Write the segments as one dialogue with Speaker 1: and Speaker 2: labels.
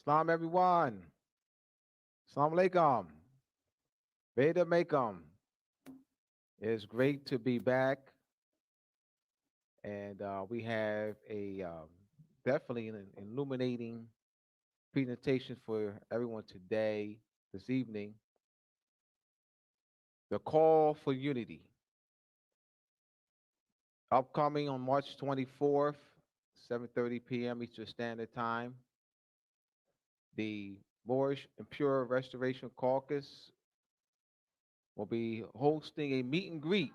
Speaker 1: Salam everyone. Salam alaikum. Veda Makem. It's great to be back. And we have a definitely an illuminating presentation for everyone today, this evening. The call for unity. Upcoming on March 24th, 7:30 p.m. Eastern Standard Time. The Moorish Imperial Restoration Caucus will be hosting a meet and greet.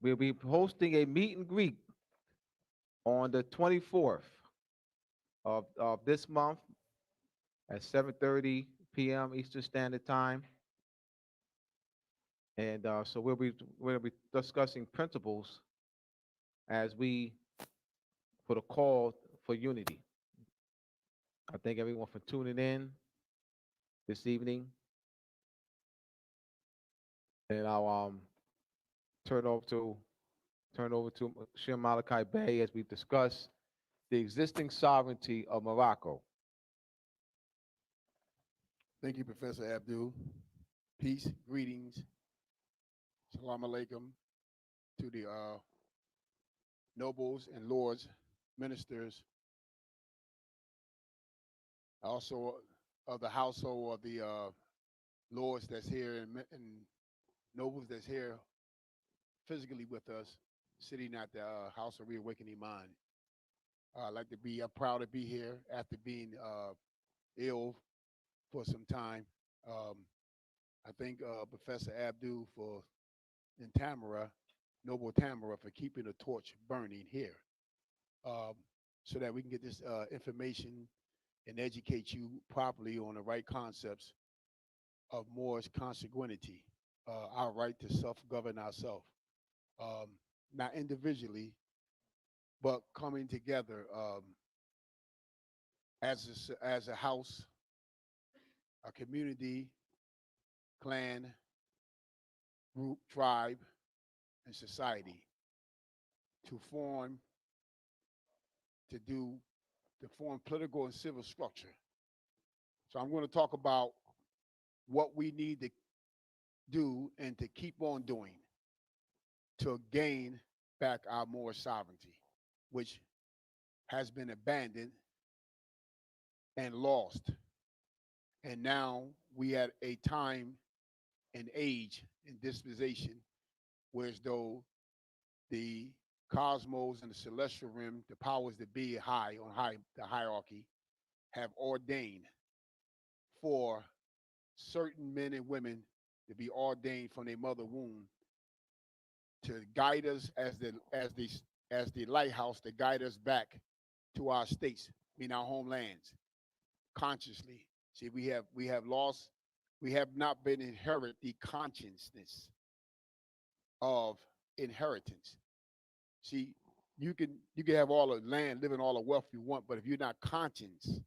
Speaker 1: We'll be hosting a meet and greet on the 24th of this month at 7:30 p.m. Eastern Standard Time. And so we'll be discussing principles as we for the call for unity. I thank everyone for tuning in this evening, and I'll turn over to Shem Malachi Bey as we discuss the existing sovereignty of Morocco.
Speaker 2: Thank you, Professor Abdul. Peace, greetings, salam alaikum to the nobles and lords, ministers, also of the household of the lords that's here and nobles that's here physically with us, sitting at the House of Reawakening Mind. I'm proud to be here after being ill for some time. Um, I thank Professor Abdul for and Tamara, Noble Tamara, for keeping the torch burning here, um, so that we can get this information and educate you properly on the right concepts of Moore's consanguinity, our right to self-govern ourselves, um, not individually, but coming together as a house, a community, clan, group, tribe, and society to form to do to form political and civil structure. So I'm going to talk about what we need to do and to keep on doing to gain back our more sovereignty, which has been abandoned and lost. And now we at a time and age and dispensation where as though the cosmos and the celestial realm, the powers that be the hierarchy, have ordained for certain men and women to be ordained from their mother womb to guide us as the lighthouse to guide us back to our states, I mean our homelands, consciously. See, we have lost, we have not been inherit the consciousness of inheritance. See, you can have all the land, live in all the wealth you want, but if you're not conscious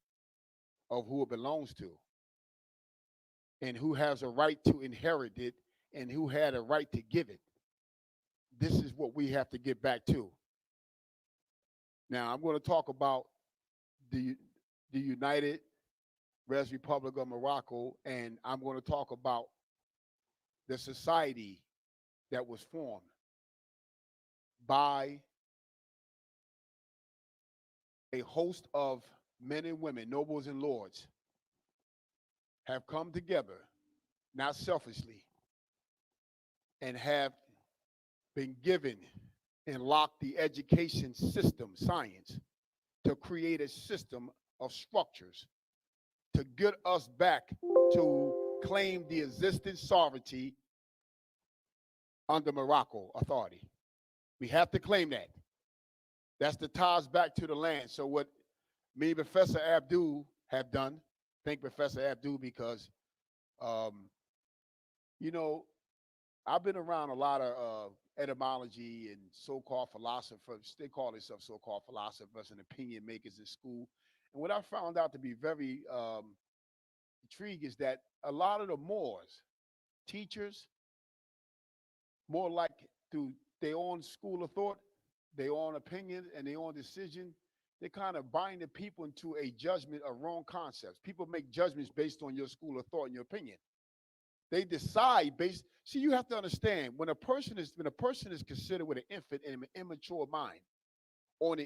Speaker 2: of who it belongs to and who has a right to inherit it and who had a right to give it, this is what we have to get back to. Now, I'm going to talk about the the United Res Republic of Morocco, and I'm going to talk about the society that was formed by a host of men and women, nobles and lords, have come together, not selfishly, and have been given and locked the education system, science, to create a system of structures to get us back to claim the existing sovereignty under Morocco authority. We have to claim that. That's the ties back to the land. So what me and Professor Abdul have done, thank Professor Abdul because, um, you know, I've been around a lot of etymology and so-called philosophers. They call themselves so-called philosophers and opinion makers in school. And what I found out to be very intriguing is that a lot of the Moors, teachers, more like through their own school of thought, their own opinion and their own decision, they kind of bind the people into a judgment of wrong concepts. People make judgments based on your school of thought and your opinion. They decide based. See, you have to understand when a person is considered with an infant and an immature mind on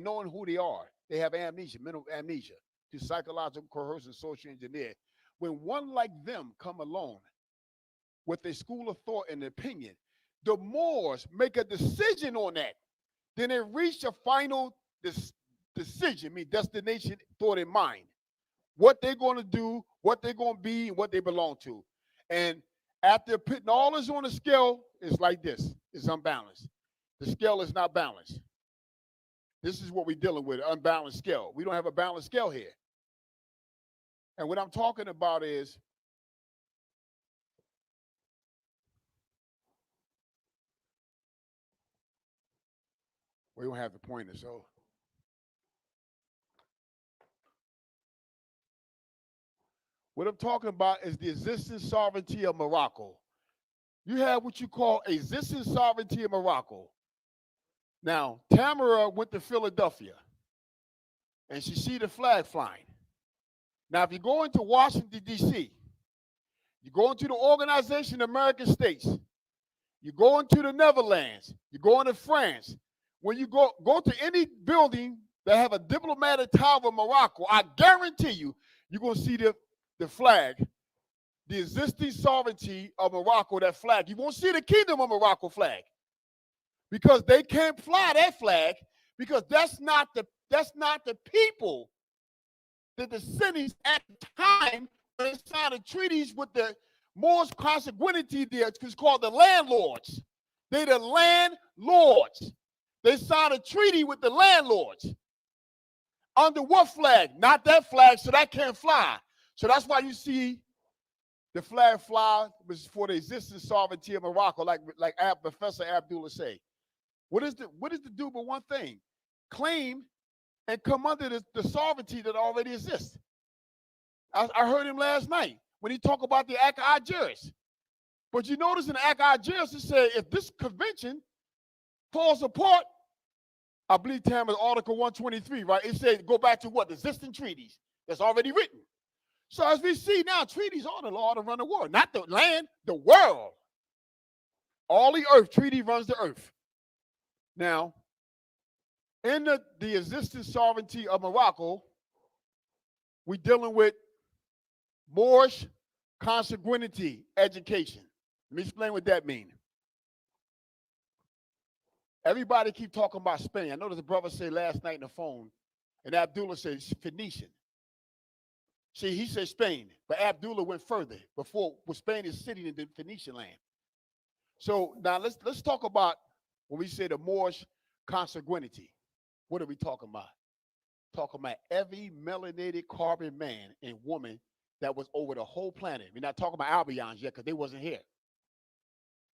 Speaker 2: knowing who they are, they have amnesia, mental amnesia, to psychological coercion, social engineer. When one like them come along with a school of thought and opinion, the Moors make a decision on that. Then they reach a final decision, destination, thought in mind. What they're going to do, what they're going to be, and what they belong to. And after putting all this on the scale, it's like this. It's unbalanced. The scale is not balanced. This is what we're dealing with, unbalanced scale. We don't have a balanced scale here. And what I'm talking about is we don't have the pointer, so. What I'm talking about is the existing sovereignty of Morocco. You have what you call existing sovereignty of Morocco. Now, Tamara went to Philadelphia, and she see the flag flying. Now, if you go into Washington, D.C., you go into the Organization of American States, you go into the Netherlands, you go into France. When you go to any building that have a diplomatic tower of Morocco, I guarantee you, you're going to see the flag, the existing sovereignty of Morocco, that flag. You won't see the Kingdom of Morocco flag because they can't fly that flag because that's not the people, the descendants at the time when they signed the treaties with the Moors consanguinity there. It's called the landlords. They're the landlords. They signed a treaty with the landlords. Under what flag? Not that flag, so that can't fly. So that's why you see the flag fly was for the existing sovereignty of Morocco, like Professor Abdullah say. What is the do but one thing? Claim and come under the sovereignty that already exists. I heard him last night when he talked about the Act of Algiers. But you notice in the Act of Algiers, it said if this convention falls apart, I believe Tamara's Article 123, right? It said go back to what? The existing treaties that's already written. So as we see now, treaties are the law to run the world, not the land, the world. All the earth, treaty runs the earth. Now, in the existing sovereignty of Morocco, we're dealing with Moorish consanguinity education. Let me explain what that means. Everybody keep talking about Spain. I noticed the brother said last night on the phone, and Abdullah said Phoenician. See, he said Spain, but Abdullah went further before Spain is sitting in the Phoenician land. So now let's talk about when we say the Moorish consanguinity. What are we talking about? Talking about every melanated carbon man and woman that was over the whole planet. We're not talking about Albions yet because they wasn't here.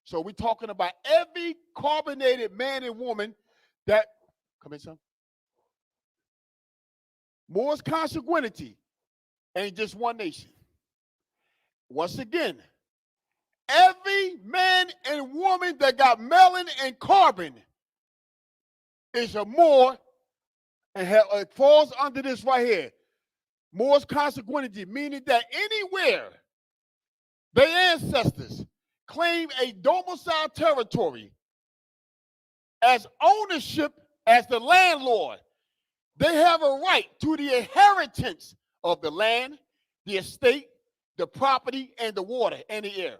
Speaker 2: So we're talking about every carbonated man and woman that, come in, son. Moorish consanguinity ain't just one nation. Once again, every man and woman that got melanin and carbon is a Moor and it falls under this right here. Moorish consanguinity, meaning that anywhere their ancestors claim a domicile territory as ownership as the landlord, they have a right to the inheritance of the land, the estate, the property, and the water and the air.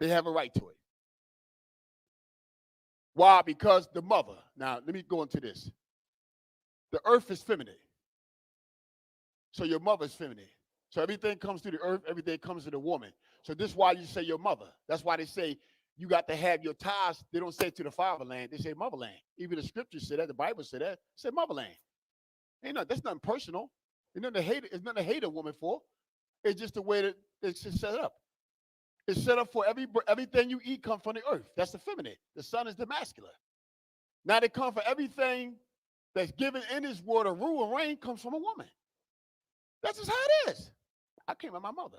Speaker 2: They have a right to it. Why? Because the mother. Now, let me go into this. The earth is feminine. So your mother is feminine. So everything comes through the earth, everything comes to the woman. So this is why you say your mother. That's why they say you got to have your ties. They don't say to the fatherland. They say motherland. Even the scriptures say that. The Bible said that. It said motherland. That's nothing personal. It's nothing to hate a woman for. It's just the way that it's set up. It's set up for everything you eat comes from the earth. That's the feminine. The sun is the masculine. Now they come for everything that's given in this world. A rule and reign comes from a woman. That's just how it is. I came from my mother.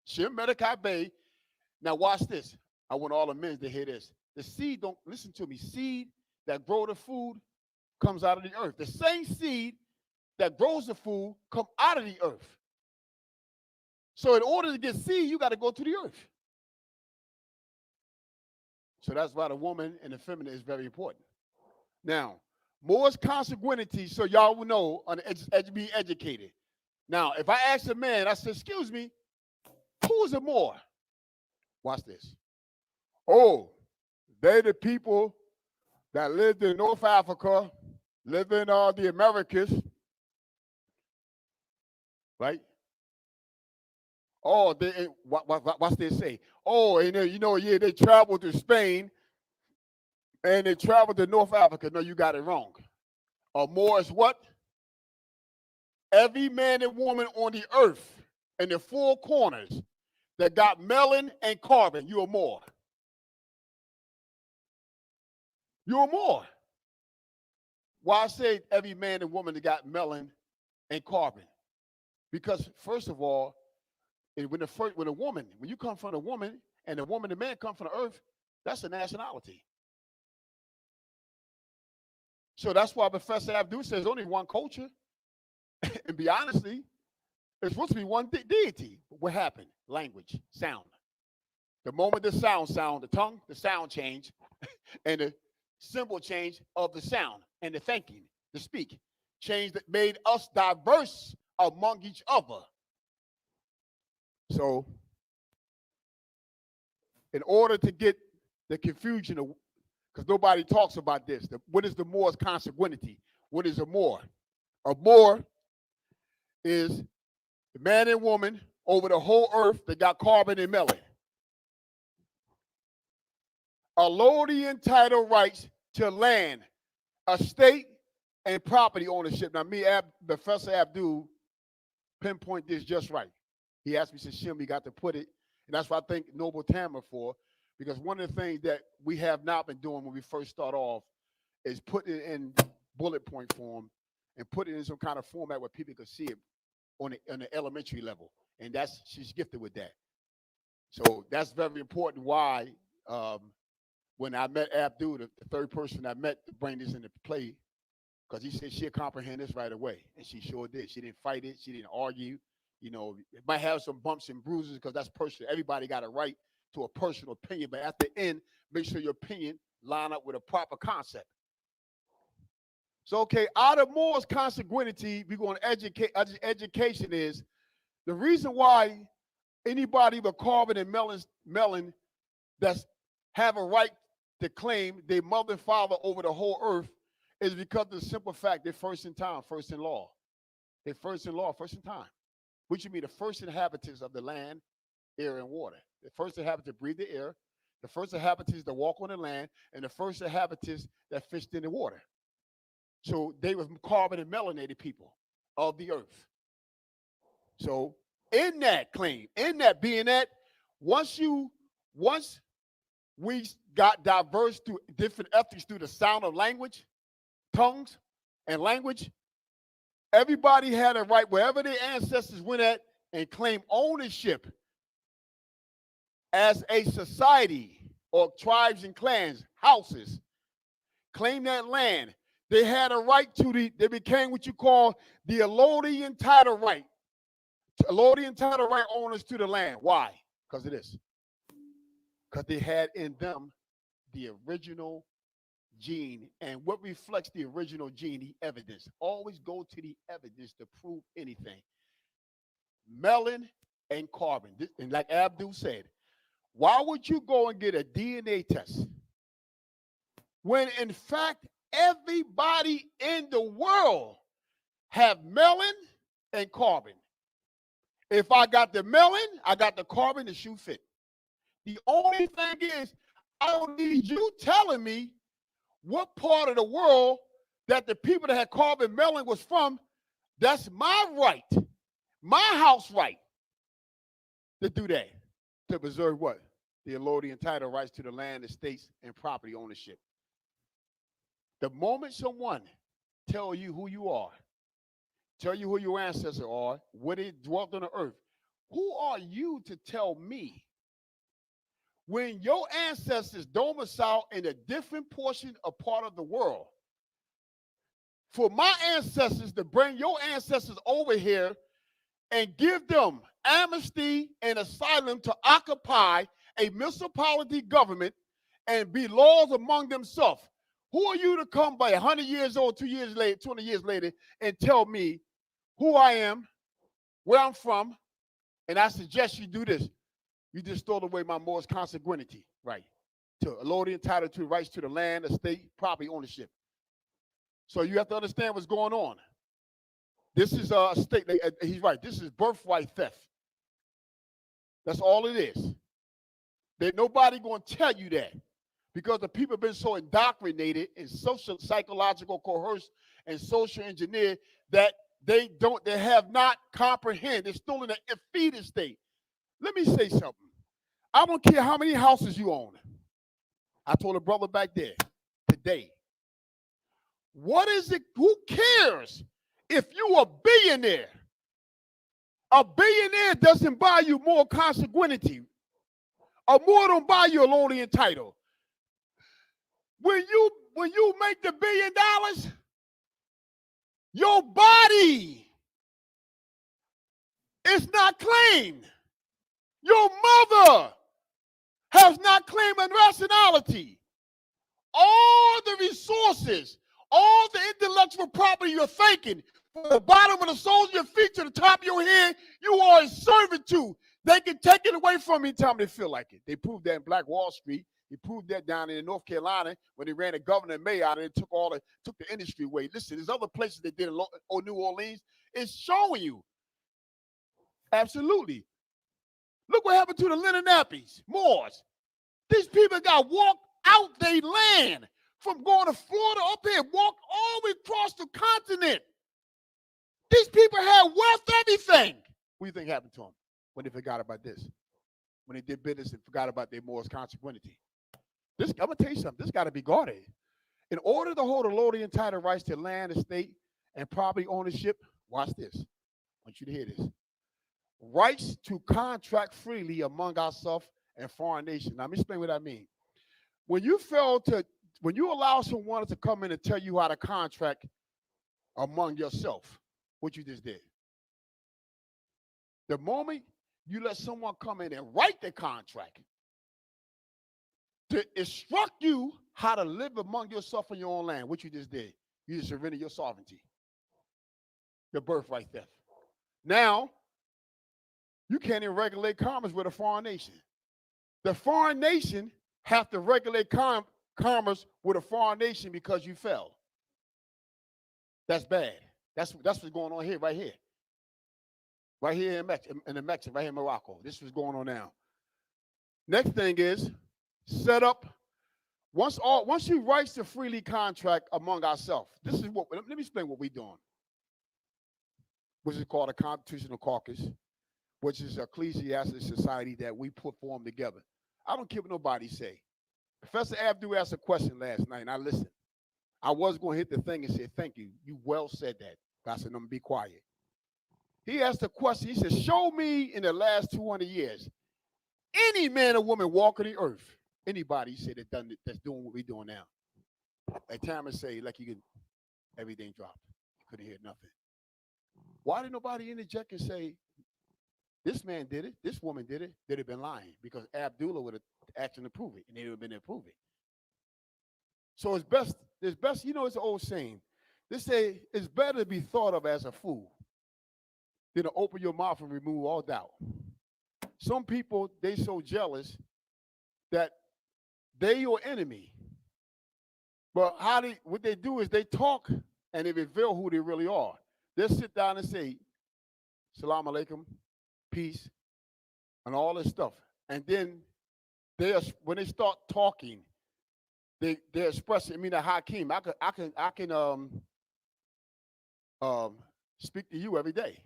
Speaker 2: Shem, Malachi, Bay. Now watch this. I want all the men to hear this. The seed don't, listen to me, seed that grow the food comes out of the earth. The same seed that grows the food come out of the earth. So in order to get seed, you got to go to the earth. So that's why the woman and the feminine is very important. Now, Moore's consanguinity, so y'all will know, be educated. Now, if I ask a man, I say, excuse me, who is a Moor? Watch this. Oh, they the people that lived in North Africa, lived in the Americas, right? Oh, what's they say? Oh, and yeah, they traveled to Spain and they traveled to North Africa. No, you got it wrong. A Moor is what? Every man and woman on the earth in the four corners that got melon and carbon, you're a Moor. You're a Moor. Why I say every man and woman that got melon and carbon? Because first of all, when you come from a woman and the woman and man come from the earth, that's a nationality. So that's why Professor Abdullah says only one culture. And be honestly, it's supposed to be one deity. What happened? Language, sound. The moment the sound, the tongue, the sound change, and the symbol change of the sound and the thinking, the speak, change that made us diverse among each other. So, in order to get the confusion, because nobody talks about this, what is the Moor's consanguinity? What is a Moor? A Moor is the man and woman over the whole earth that got carbon and melon. Allodian title rights to land, estate, and property ownership. Now, Professor Abdul pinpoint this just right. He asked me, said, Shem, we got to put it, and that's what I thank Noble Tamara for, because one of the things that we have not been doing when we first start off is putting it in bullet point form and putting it in some kind of format where people could see it on the elementary level, and she's gifted with that. So that's very important. Why when I met Abdul, the third person I met to bring this into play, because he said she'll comprehend this right away, and she sure did. She didn't fight it. She didn't argue. It might have some bumps and bruises because that's personal. Everybody got a right to a personal opinion, but at the end, make sure your opinion line up with a proper concept. So, okay, out of Moore's consanguinity, we're going to educate. Education is the reason why anybody with carbon and melon that's have a right to claim their mother and father over the whole earth is because of the simple fact they're first in time, first in law. They're first in law, first in time. Which would mean the first inhabitants of the land, air, and water. The first inhabitants to breathe the air, the first inhabitants that walk on the land, and the first inhabitants that fished in the water. So they were carbon and melanated people of the earth. So in that claim, in that being that, once we got diverse through different ethics through the sound of language, tongues, and language, everybody had a right wherever their ancestors went at and claim ownership as a society or tribes and clans, houses, claim that land. They had a right they became what you call the allodian title right. Allodian title right owners to the land. Why? Because of this. Because they had in them the original gene. And what reflects the original gene? The evidence. Always go to the evidence to prove anything. Melon and carbon. And like Abdul said, why would you go and get a DNA test when in fact everybody in the world have melon and carbon? If I got the melon, I got the carbon, the shoe fit. The only thing is, I don't need you telling me what part of the world that the people that had carbon melon was from. That's my right, my house right to do that, to preserve what? The allodian title rights to the land, estates, and property ownership. The moment someone tell you who you are, tell you who your ancestors are, where they dwelt on the earth, who are you to tell me when your ancestors domicile in a different portion or part of the world, for my ancestors to bring your ancestors over here and give them amnesty and asylum to occupy a municipality government and be laws among themselves. Who are you to come by 100 years old, 2 years later, 20 years later, and tell me who I am, where I'm from, and I suggest you do this? You just stole away my most consanguinity right to allure the entitled to rights to the land, estate, property ownership. So you have to understand what's going on. This is a state. He's right. This is birthright theft. That's all it is. There's nobody going to tell you that because the people have been so indoctrinated and social, psychological, coerced, and social engineered that they have not comprehended. They're still in a fetus state. Let me say something. I don't care how many houses you own. I told a brother back there today. What is it? Who cares if you a billionaire? A billionaire doesn't buy you more consanguinity. Or more don't buy you a lonely entitled. When you make the $1 billion, your body is not claimed. Your mother has not claimed a nationality. All the resources, all the intellectual property you're thinking, from the bottom of the soles of your feet to the top of your head, you are in servitude. They can take it away from you anytime they feel like it. They proved that in Black Wall Street. They proved that down in North Carolina when they ran a governor and mayor out and took the industry away. Listen, there's other places they did in New Orleans. It's showing you. Absolutely. Look what happened to the Lenape, Moors. These people got walked out their land from going to Florida up here, walked all the way across the continent. These people had wealth, everything. What do you think happened to them when they forgot about this? When they did business and forgot about their Moors consequentity. I'm going to tell you something. This got to be guarded. In order to hold a lowly entitled rights to land, estate, and property ownership, watch this. I want you to hear this. Rights to contract freely among ourselves and foreign nations. Now, let me explain what I mean. When you allow someone to come in and tell you how to contract among yourself, what you just did. The moment you let someone come in and write the contract to instruct you how to live among yourself in your own land, what you just did, you just surrendered your sovereignty, your birthright theft. Now, you can't even regulate commerce with a foreign nation. The foreign nation have to regulate commerce with a foreign nation because you fell. That's bad. That's what's going on here, right here. Right here in Mexico, right here in Morocco. This is what's going on now. Next thing is set up. Once you write to freely contract among ourselves, this is what. Let me explain what we're doing. Which is called a constitutional caucus, which is an ecclesiastic society that we put form together. I don't care what nobody say. Professor Abdullah asked a question last night, and I listened. I was going to hit the thing and say, thank you. You well said that. I said, I'm going to be quiet. He asked a question. He said, show me in the last 200 years, any man or woman walking the earth, anybody said that's doing what we're doing now. Like Thomas say, like you can, everything dropped. You couldn't hear nothing. Why did nobody interject and say, this man did it, this woman did it, they'd have been lying because Abdullah would have actually proved it, and they would have been there to prove it. So it's best, it's an old saying. They say it's better to be thought of as a fool than to open your mouth and remove all doubt. Some people, they so jealous that they your enemy. But what they do is they talk and they reveal who they really are. They'll sit down and say, Salam alaikum, peace, and all this stuff. And then when they start talking, they're expressing. I mean, Hakeem, I can speak to you every day,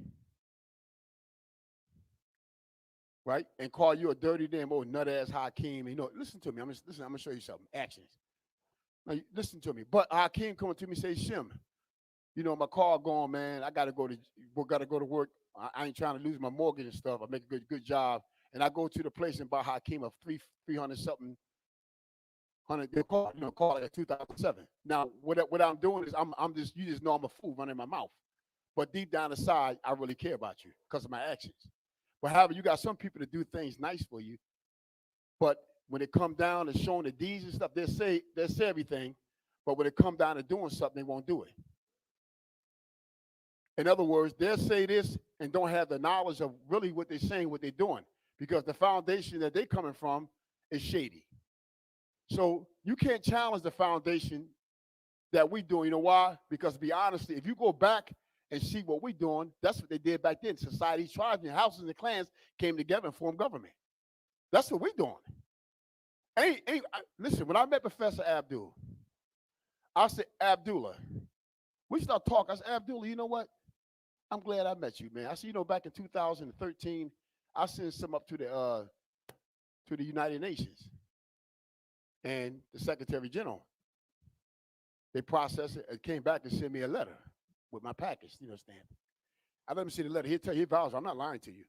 Speaker 2: right? And call you a dirty damn old nut ass Hakeem. Listen to me. I'm gonna show you something. Actions. Now, listen to me. But Hakeem coming to me and say, Shem, my car gone, man. I gotta go to work. I ain't trying to lose my mortgage and stuff. I make a good job, and I go to the place and buy Hakeem of 300 something hundred their car, car like 2007. Now, what I'm doing is I'm just you just know I'm a fool running my mouth, but deep down inside, I really care about you because of my actions. But however, you got some people that do things nice for you, but when it come down to showing the deeds and stuff, they'll say everything, but when it come down to doing something, they won't do it. In other words, they'll say this and don't have the knowledge of really what they're saying, what they're doing, because the foundation that they're coming from is shady. So you can't challenge the foundation that we do. You know why? Because to be honest, if you go back and see what we're doing, that's what they did back then. Societies, tribes, and houses and clans came together and formed government. That's what we're doing. Listen, when I met Professor Abdul, I said, Abdullah, we start talking. I said, Abdullah, you know what? I'm glad I met you, man. I said, back in 2013, I sent some up to the United Nations. And the Secretary General, they processed it and came back and sent me a letter with my package, stamp. I let him see the letter. He'll tell you, vows, I'm not lying to you.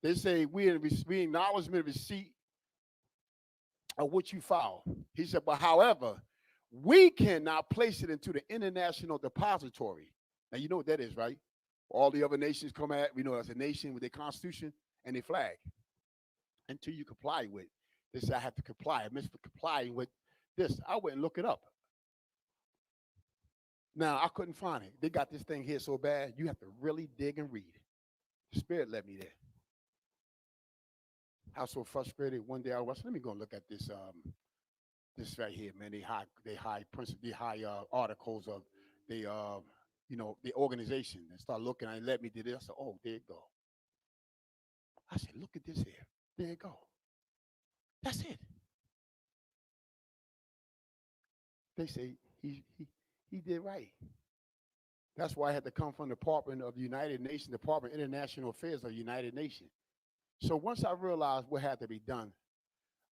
Speaker 2: They say, we acknowledgement of receipt of what you filed. He said, but however, we cannot place it into the International Depository. Now, you know what that is, right? All the other nations come at, as a nation with their constitution and their flag. Until you comply with. They said I have to comply. I missed complying with this. I went and looked it up. Now, I couldn't find it. They got this thing here so bad, you have to really dig and read. The Spirit led me there. I was so frustrated. One day I was, let me go and look at this this right here, man. They high articles of the organization and start looking and let me do this. I said, oh, there you go. I said, look at this here. There you go. That's it. They say he did right. That's why I had to come from the Department of the United Nations, Department of International Affairs of the United Nations. So once I realized what had to be done,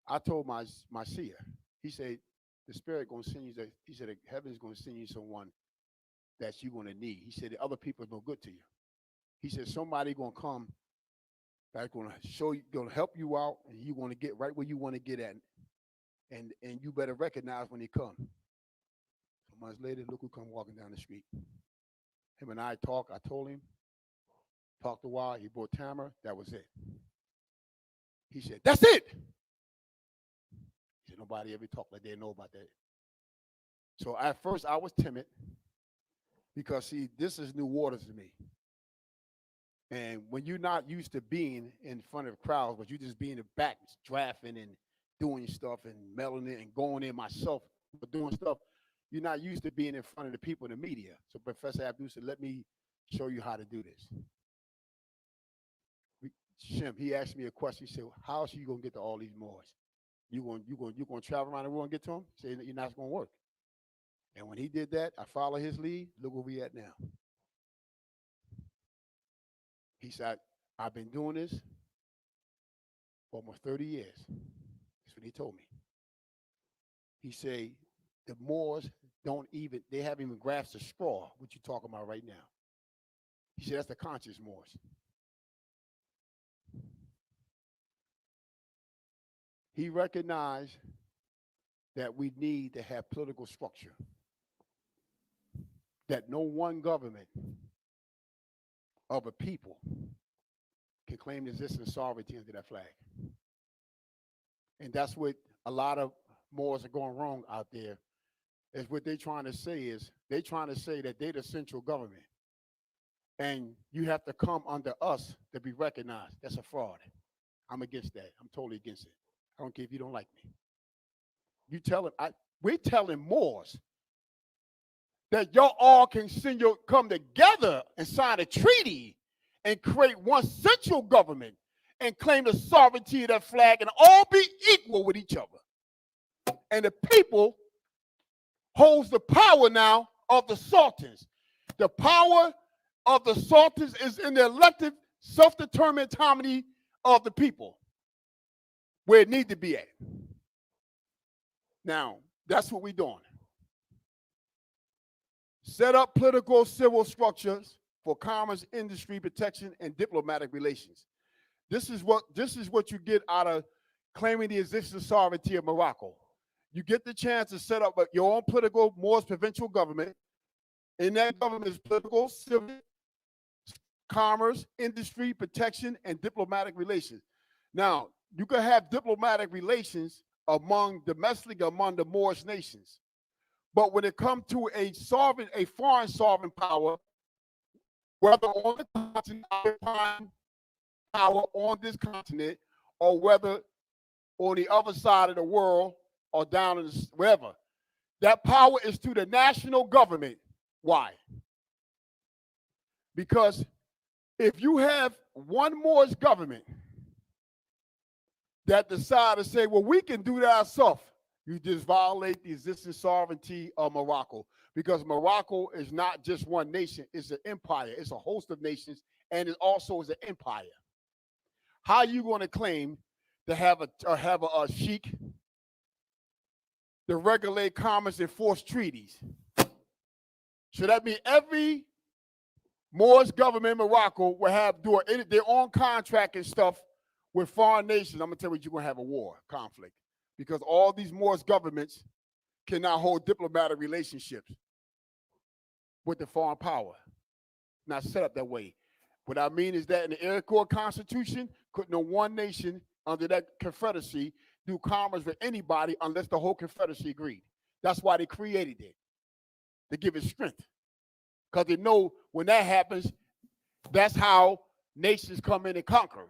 Speaker 2: I told my seer. He said, the Spirit going to send you. He said, heaven's going to send you someone that you're going to need. He said, the other people are no good to you. He said, somebody going to come that's going to show you, going to help you out, and you want to get right where you want to get at, and you better recognize when they come. Some months later, look who come walking down the street. Him and I talked. I told him, talked a while. He brought Tamara. That was it. He said, "That's it." He said, "Nobody ever talked like they know about that." So at first, I was timid because see, this is new waters to me. And when you're not used to being in front of crowds, but you just be in the back drafting and doing stuff and mailing it and going in myself, but doing stuff, you're not used to being in front of the people in the media. So Professor Abdul said, let me show you how to do this. Shem, he asked me a question. He said, how are you going to get to all these Moors? You going to travel around the world and get to them? He said, you're not going to work. And when he did that, I followed his lead. Look where we at now. He said, I've been doing this for almost 30 years. That's what he told me. He said, the Moors they haven't even grasped the straw, what you're talking about right now. He said, that's the conscious Moors. He recognized that we need to have political structure, that no one government of a people can claim existence sovereignty under that flag. And that's what a lot of Moors are going wrong out there. Is what they're trying to say is they're trying to say that they're the central government. And you have to come under us to be recognized. That's a fraud. I'm against that. I'm totally against it. I don't care if you don't like me. You tell them, we're telling Moors that y'all all can come together and sign a treaty and create one central government and claim the sovereignty of that flag and all be equal with each other. And the people holds the power now of the sultans. The power of the sultans is in the elective self-determined autonomy of the people, where it needs to be at. Now, that's what we're doing. Set up political civil structures for commerce, industry, protection, and diplomatic relations. This is what you get out of claiming the existence of sovereignty of Morocco. You get the chance to set up your own political, Moors provincial government. In that government is political, civil, commerce, industry, protection, and diplomatic relations. Now, you can have diplomatic relations domestically among the Moorish nations. But when it comes to a foreign sovereign power, whether on the continent, power on this continent, or whether on the other side of the world or down in wherever, that power is to the national government. Why? Because if you have one Moorish government that decide to say, well, we can do that ourselves, you just violate the existing sovereignty of Morocco. Because Morocco is not just one nation, it's an empire. It's a host of nations, and it also is an empire. How are you going to claim to have a sheik to regulate commerce and force treaties? So that means every Moorish government in Morocco will do their own contract and stuff with foreign nations. I'm going to tell you what, you're going to have a war, conflict. Because all these Moorish governments cannot hold diplomatic relationships with the foreign power. Not set up that way. What I mean is that in the Iroquois Constitution, couldn't no one nation under that confederacy do commerce with anybody unless the whole confederacy agreed. That's why they created it, to give it strength. Because they know when that happens, that's how nations come in and conquer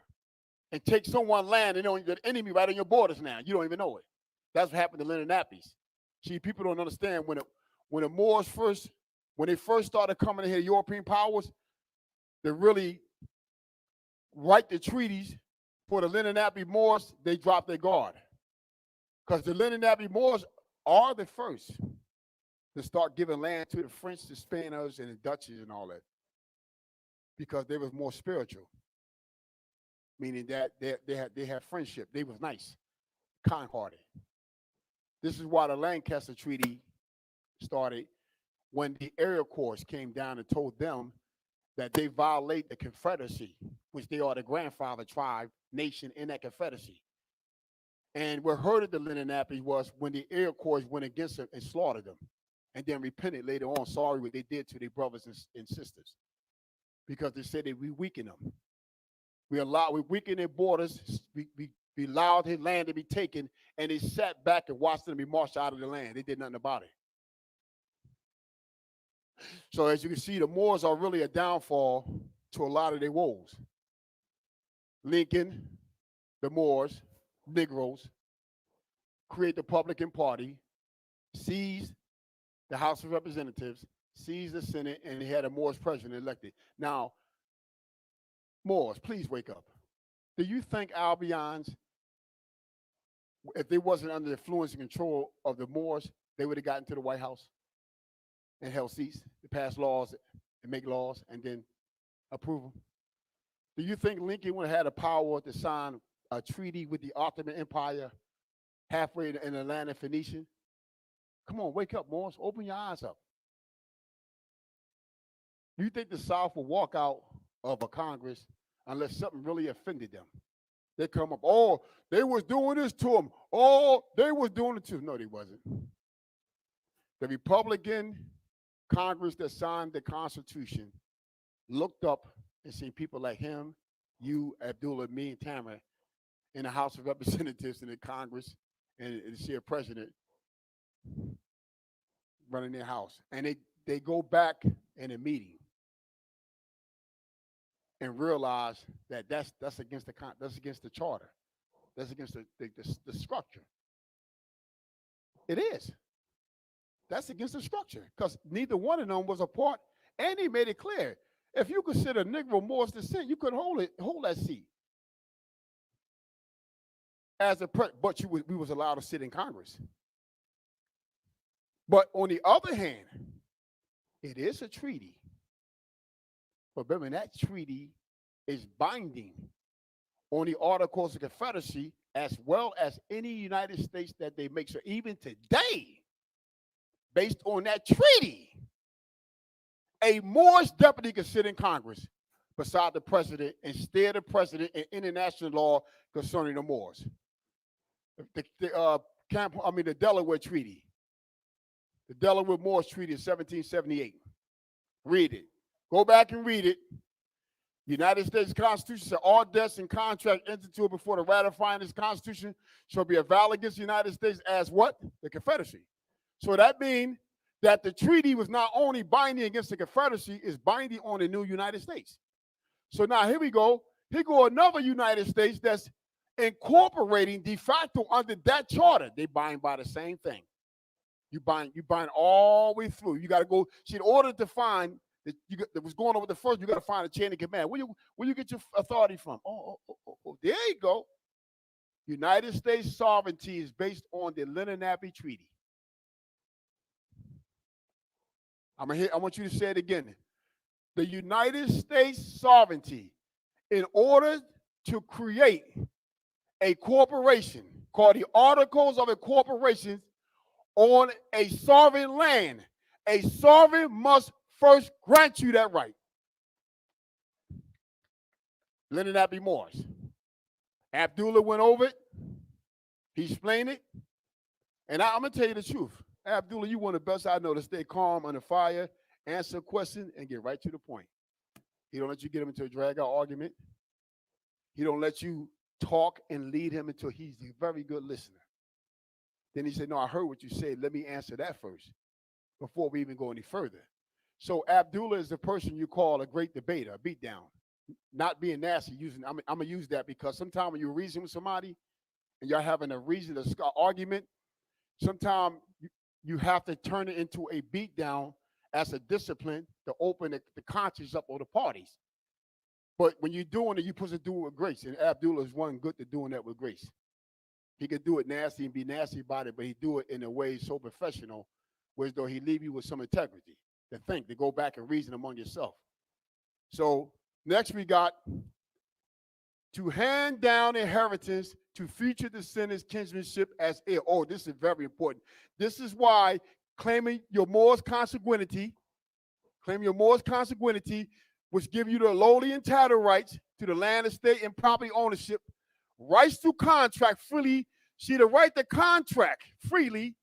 Speaker 2: and take someone's land and the enemy right on your borders now. You don't even know it. That's what happened to Lenape. See, people don't understand when the Moors when they first started coming in here, European powers, they really write the treaties for the Lenape Moors, they dropped their guard. Because the Lenape Moors are the first to start giving land to the French, the Spaniards, and the Dutchies and all that. Because they was more spiritual. Meaning that they had friendship. They was nice, kind-hearted. This is why the Lancaster Treaty started when the Iroquois came down and told them that they violate the Confederacy, which they are the grandfather tribe nation in that Confederacy. And what hurted the Lenape was when the Iroquois went against them and slaughtered them, and then repented later on, sorry what they did to their brothers and sisters, because they said that we weakened them. We weakened their borders. We allowed his land to be taken, and they sat back and watched them be marched out of the land. They did nothing about it. So as you can see, the Moors are really a downfall to a lot of their woes. Lincoln, the Moors, Negroes, create the Republican Party, seized the House of Representatives, seized the Senate, and they had a Moorish president elected. Now, Moors, please wake up. Do you think Albions, if they wasn't under the influence and control of the Moors, they would have gotten to the White House and held seats to pass laws and make laws and then approve them? Do you think Lincoln would have had the power to sign a treaty with the Ottoman Empire halfway in the land of Phoenician? Come on, wake up, Moors. Open your eyes up. Do you think the South will walk out of a Congress unless something really offended them? They come up, oh, they was doing this to them. Oh, they was doing it to them. No, they wasn't. The Republican Congress that signed the Constitution looked up and seen people like him, you, Abdullah, me, and Tamara in the House of Representatives and the Congress and see a president running their house. And they go back in a meeting and realize that that's against the charter. That's against the structure. It is. That's against the structure because neither one of them was a part, and he made it clear. If you consider Negro Moors descent, you could hold that seat. But we was allowed to sit in Congress. But on the other hand, it is a treaty. But remember, that treaty is binding on the Articles of Confederacy as well as any United States that they make. So even today, based on that treaty, a Moorish deputy can sit in Congress beside the president and steer the president in international law concerning the Moors. The Delaware Treaty, the Delaware Moors Treaty of 1778. Read it. Go back and read it. United States Constitution said all debts and contracts entered into before the ratifying this Constitution shall be a valid against the United States as what? The Confederacy. So that means that the treaty was not only binding against the Confederacy, it's binding on the new United States. So now here we go. Here go another United States that's incorporating de facto under that charter. They bind by the same thing. You bind all the way through. You got to go. See, in order to find that was going on with the first, you got to find a chain of command. Where you get your authority from? Oh, there you go. United States sovereignty is based on the Lenape Treaty. I want you to say it again. The United States sovereignty, in order to create a corporation called the Articles of Incorporation on a sovereign land, a sovereign must first grant you that right. Lenape Moors. Abdullah went over it. He explained it. And I'm going to tell you the truth. Abdullah, you one of the best I know to stay calm under fire, answer a question, and get right to the point. He don't let you get him into a drag-out argument. He don't let you talk and lead him until he's a very good listener. Then he said, no, I heard what you said. Let me answer that first before we even go any further. So Abdullah is the person you call a great debater, a beatdown. Not being nasty, I'm going to use that because sometimes when you reason with somebody and you're having a reason, an argument, sometimes you have to turn it into a beatdown as a discipline to open the conscience up of the parties. But when you're doing it, you're supposed to do it with grace. And Abdullah is one good to doing that with grace. He could do it nasty and be nasty about it, but he do it in a way so professional, whereas though he leave you with some integrity to think, to go back and reason among yourself. So next we got to hand down inheritance to future descendants, kinsmanship as heir. Oh, this is very important. This is why claiming your Moors consanguinity, which give you the lowly and title rights to the land, estate, and property ownership, rights to contract freely. See, the right to contract freely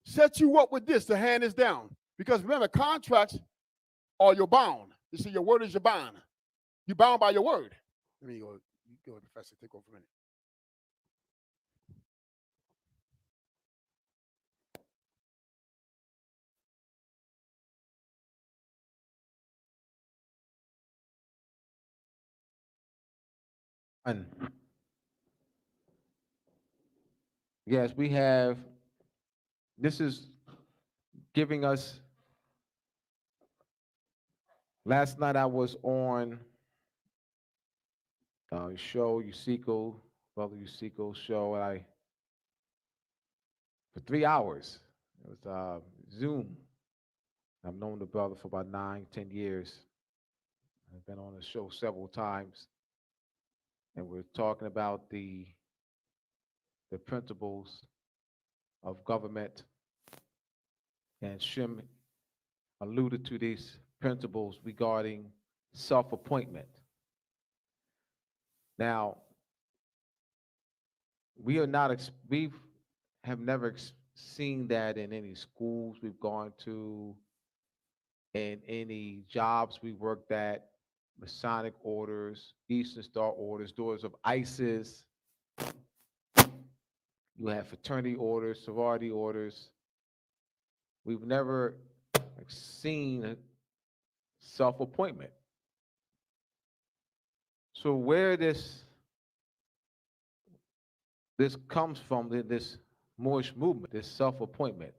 Speaker 2: sets you up with this to hand this down. Because remember, contracts are your bond. You see, your word is your bond. You're bound by your word. Let me go, Professor, take over a minute.
Speaker 1: Yes, this is giving us, last night I was on show, Brother Usico's show, for 3 hours. It was Zoom. I've known the brother for about 9-10 years. I've been on the show several times. And we're talking about the principles of government. And Shem alluded to these principles regarding self-appointment. Now, we have never seen that in any schools we've gone to, in any jobs we worked at, Masonic orders, Eastern Star orders, doors of ISIS. You have fraternity orders, sorority orders. We've never seen self-appointment. So where this comes from, this Moorish movement, this self-appointment,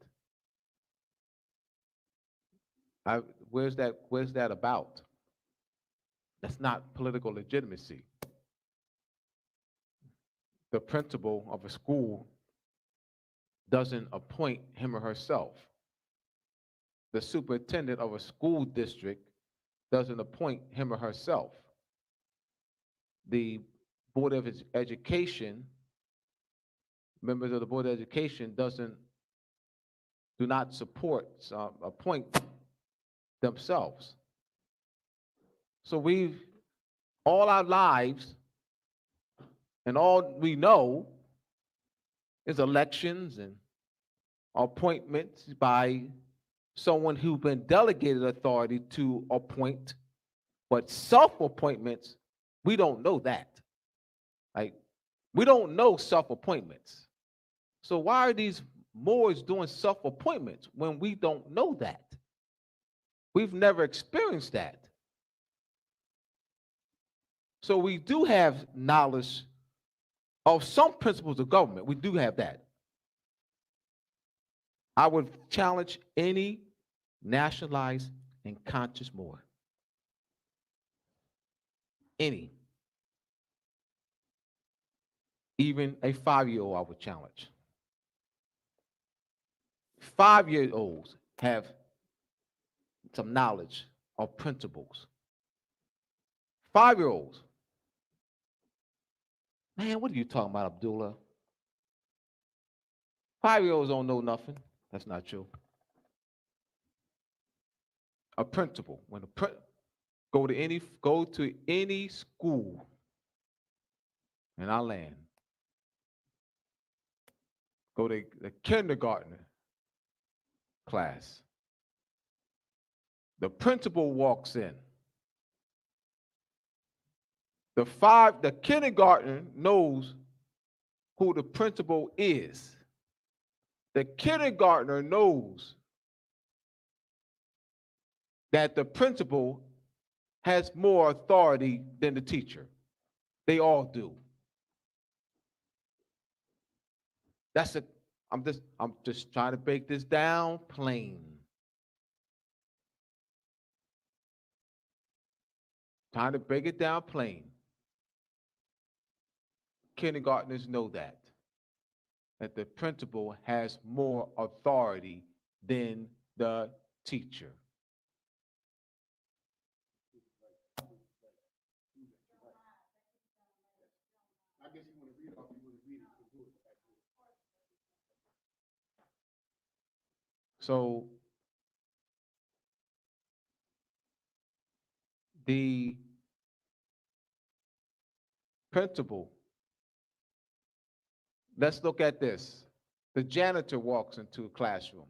Speaker 1: where's that about? That's not political legitimacy. The principal of a school doesn't appoint him or herself. The superintendent of a school district doesn't appoint him or herself. The Board of Education, members of the Board of Education do not appoint themselves. So we've, all our lives, and all we know is elections and appointments by someone who's been delegated authority to appoint, but self-appointments, we don't know that. Like, we don't know self-appointments. So why are these Moors doing self-appointments when we don't know that? We've never experienced that. So we do have knowledge of some principles of government. We do have that. I would challenge any nationalized and conscious Moor. Any. Even a 5-year-old I would challenge. 5-year-olds have some knowledge of principles. 5-year-olds. Man, what are you talking about, Abdullah? 5-year-olds don't know nothing. That's not true. A principal, when go to any school in our land, go to the kindergarten class. The principal walks in. The kindergarten knows who the principal is. The kindergartner knows that the principal has more authority than the teacher. They all do. I'm just trying to break this down plain. Trying to break it down plain. Kindergartners know that the principal has more authority than the teacher. So the principal, let's look at this. The janitor walks into a classroom,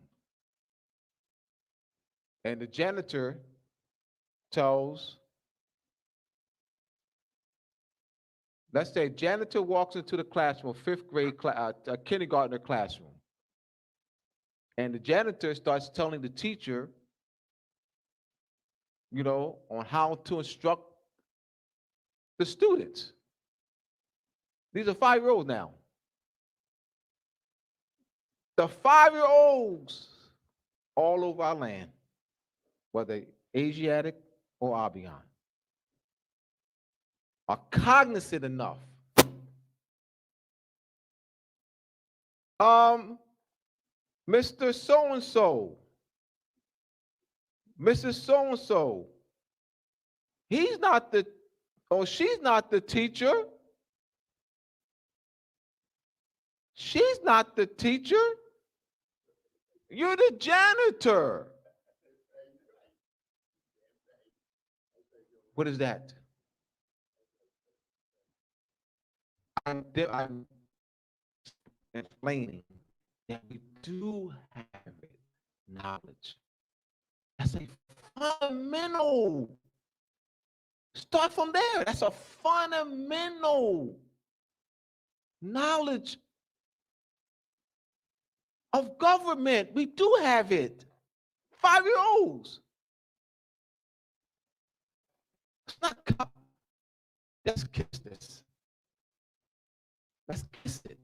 Speaker 1: and the janitor tells, let's say janitor walks into the classroom, 5th grade a kindergartner classroom, and the janitor starts telling the teacher, on how to instruct the students. These are 5-year-olds now. The 5-year-olds all over our land, whether Asiatic or Abian, are cognizant enough. Mr. So-and-so, Mrs. So-and-so, he's not the, or she's not the teacher. She's not the teacher. You're the janitor. What is that? I'm explaining that we do have it, knowledge. That's a fundamental. Start from there. That's a fundamental knowledge of government. We do have it. 5-year-olds. It's not. Let's kiss this. Let's kiss it.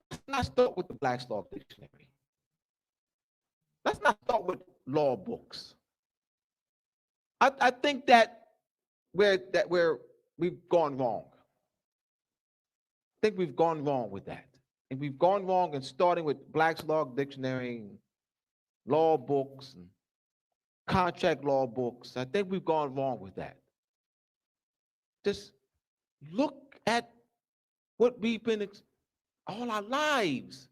Speaker 1: Let's not start with the Black's Law Dictionary. Let's not start with law books. I think that we've gone wrong. I think we've gone wrong with that. And we've gone wrong in starting with Black's Law Dictionary and law books and contract law books. I think we've gone wrong with that. Just look at what we've been all our lives.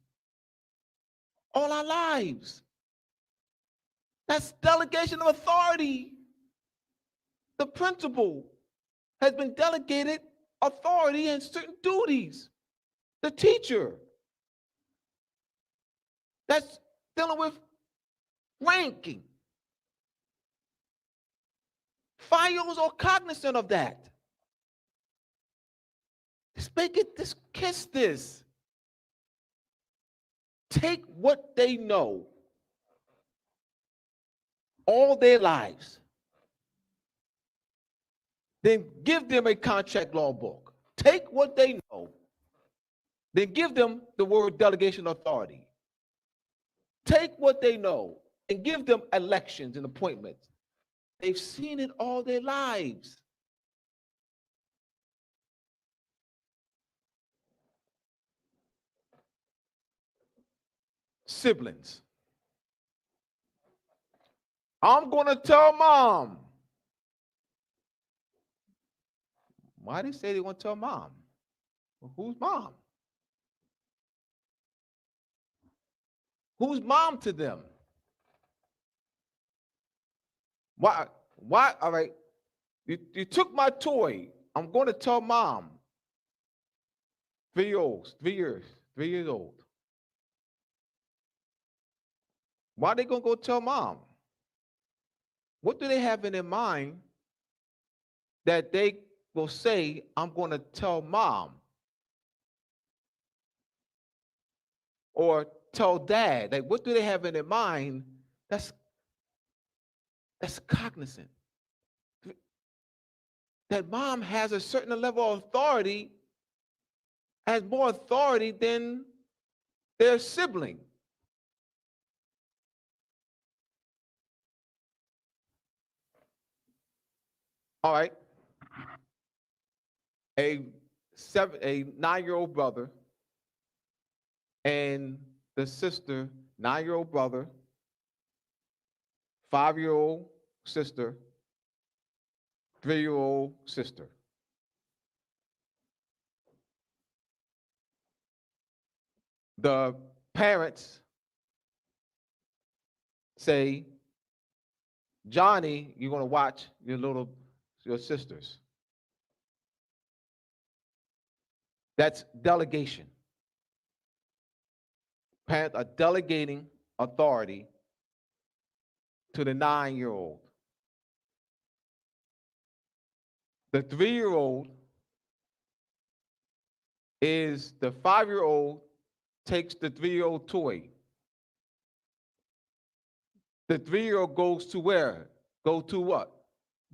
Speaker 1: All our lives. That's delegation of authority. The principal has been delegated authority and certain duties. The teacher that's dealing with ranking. FIOs are cognizant of that. Just make it, just kiss this. Take what they know all their lives, then give them a contract law book. Take what they know, then give them the word delegation authority. Take what they know and give them elections and appointments. They've seen it all their lives. Siblings. I'm going to tell mom. Why they say they want to tell mom? Well, who's mom? Who's mom to them? Why? All right. You took my toy. I'm going to tell mom. 3 years old. Why are they going to go tell mom? What do they have in their mind that they will say, I'm going to tell mom? Or tell dad? Like, what do they have in their mind that's cognizant? That mom has a certain level of authority, has more authority than their sibling. All right. A 9-year-old brother and the sister, 9-year-old brother, 5-year-old sister, 3-year-old sister. The parents say, Johnny, you're going to watch your sisters. That's delegation. Parents are delegating authority to the 9-year-old. The 3-year-old is the 5-year-old takes the 3-year-old toy. The 3-year-old goes to where? Go to what?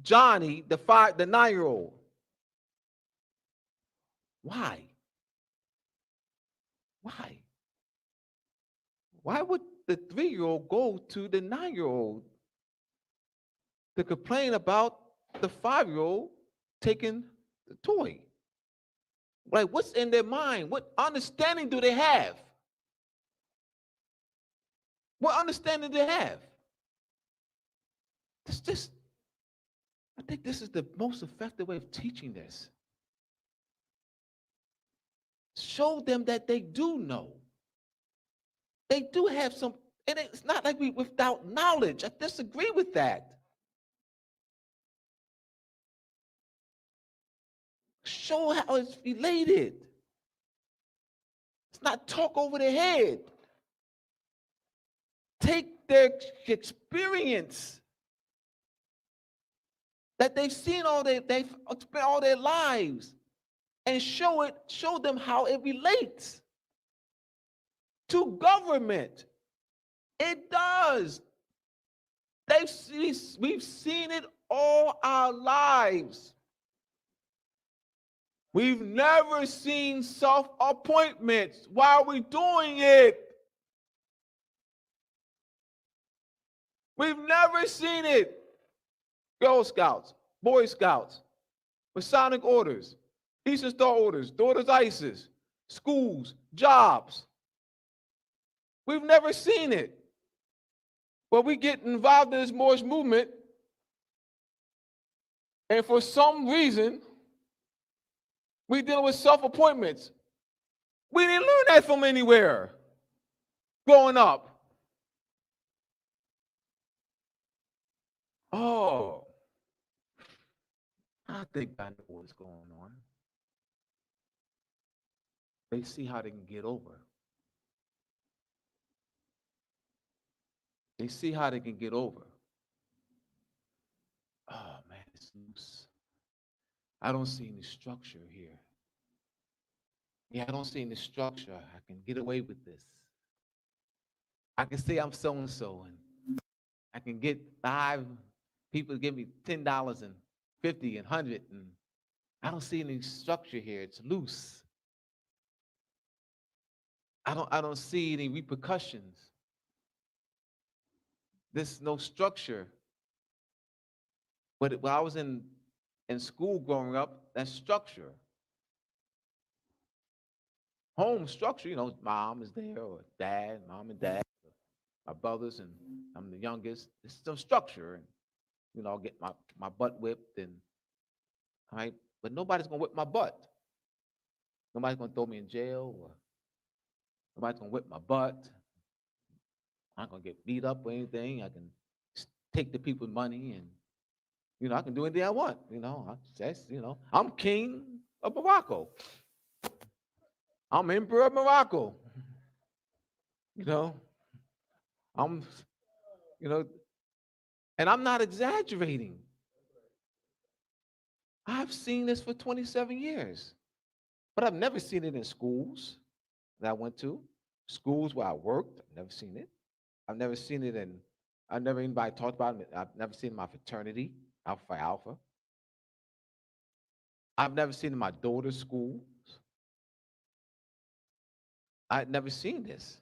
Speaker 1: Johnny, the 9-year-old. Why? Why? Why would the 3-year-old go to the 9-year-old to complain about the 5-year-old taking the toy? Like, what's in their mind? What understanding do they have? What understanding do they have? I think this is the most effective way of teaching this. Show them that they do know. They do have some, and it's not like we without knowledge. I disagree with that. Show how it's related. It's not talk over their head. Take their experience that they've seen they've spent all their lives, and show them how it relates to government. It does. We've seen it all our lives. We've never seen self-appointments. Why are we doing it? We've never seen it. Girl Scouts, Boy Scouts, Masonic orders, Eastern Star orders, Daughters ISIS, schools, jobs. We've never seen it. But we get involved in this Moorish movement, and for some reason, we deal with self-appointments. We didn't learn that from anywhere growing up. Oh, I think I know what's going on. They see how they can get over. They see how they can get over. Oh man, it's loose. I don't see any structure here. Yeah, I don't see any structure. I can get away with this. I can say I'm so and so, and I can get 5 people to give me $10 and 50 and 100, and I don't see any structure here. It's loose. I don't see any repercussions. There's no structure. But when I was in school growing up, that's structure. Home structure, mom is there, or dad, mom and dad, my brothers, and I'm the youngest. It's some structure. And, I'll get my butt whipped, and all right, but nobody's gonna whip my butt. Nobody's gonna throw me in jail, or nobody's gonna whip my butt. I'm not gonna get beat up or anything. I can take the people's money, and I can do anything I want. I'm king of Morocco. I'm emperor of Morocco. I'm, and I'm not exaggerating. I've seen this for 27 years, but I've never seen it in schools that I went to, schools where I worked. I've never seen it. I've never seen it I've never anybody talked about it. I've never seen it in my fraternity, Alpha Alpha. I've never seen it in my daughter's schools. I'd never seen this.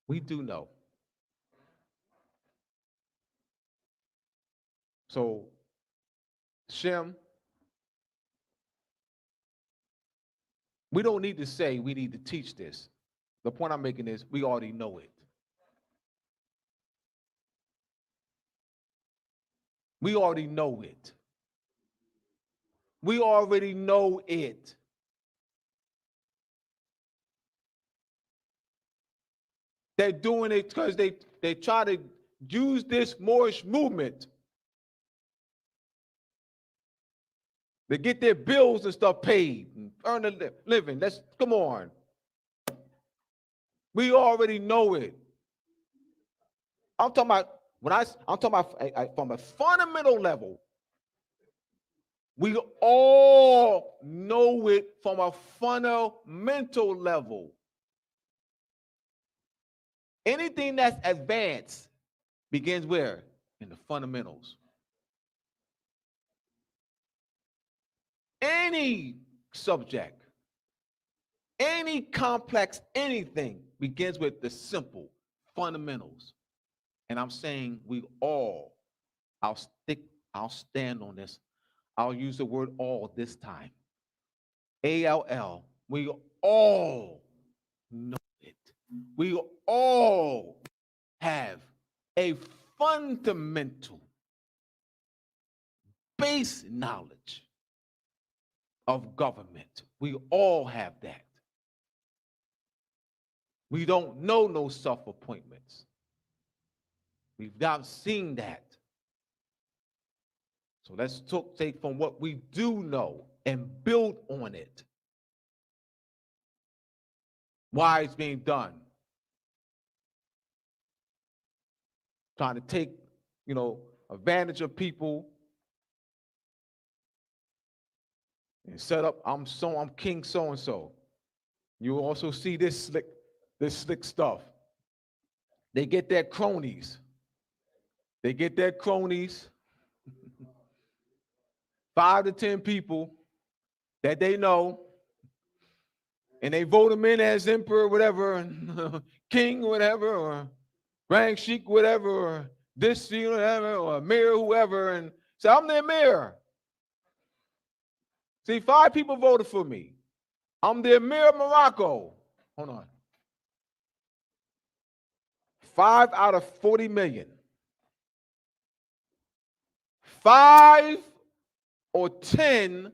Speaker 1: We do know. So, Shem, we don't need to say we need to teach this. The point I'm making is we already know it. We already know it. We already know it. They're doing it because they try to use this Moorish movement to get their bills and stuff paid and earn a living. Come on. We already know it. I'm talking about from a fundamental level. We all know it from a fundamental level. Anything that's advanced begins where? In the fundamentals. Any subject, any complex anything begins with the simple fundamentals. And I'm saying I'll stand on this. I'll use the word all this time. ALL. We all know it. We all have a fundamental base knowledge of government. We all have that. We don't know no self-appointments. We've not seen that. So let's take from what we do know and build on it. Why it's being done. Trying to take, advantage of people and set up, I'm king so-and-so. You also see this slick stuff. They get their cronies. 5 to 10 people that they know, and they vote them in as emperor, whatever, king, whatever, or grand sheik, whatever, or this, whatever, or emir, whoever, and say, I'm the emir. See, 5 people voted for me. I'm the emir of Morocco. Hold on. 5 out of 40 million. 5 or 10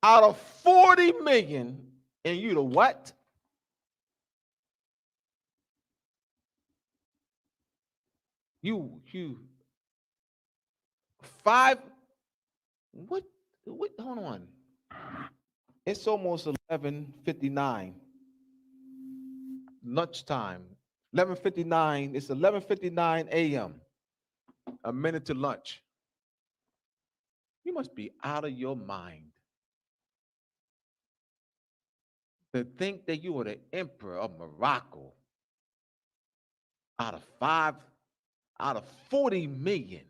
Speaker 1: out of 40 million, and you the what? You five. What? Hold on. It's almost 11:59. Lunchtime. 11:59. It's 11:59 a.m. A minute to lunch. You must be out of your mind to think that you are the emperor of Morocco out of out of 40 million.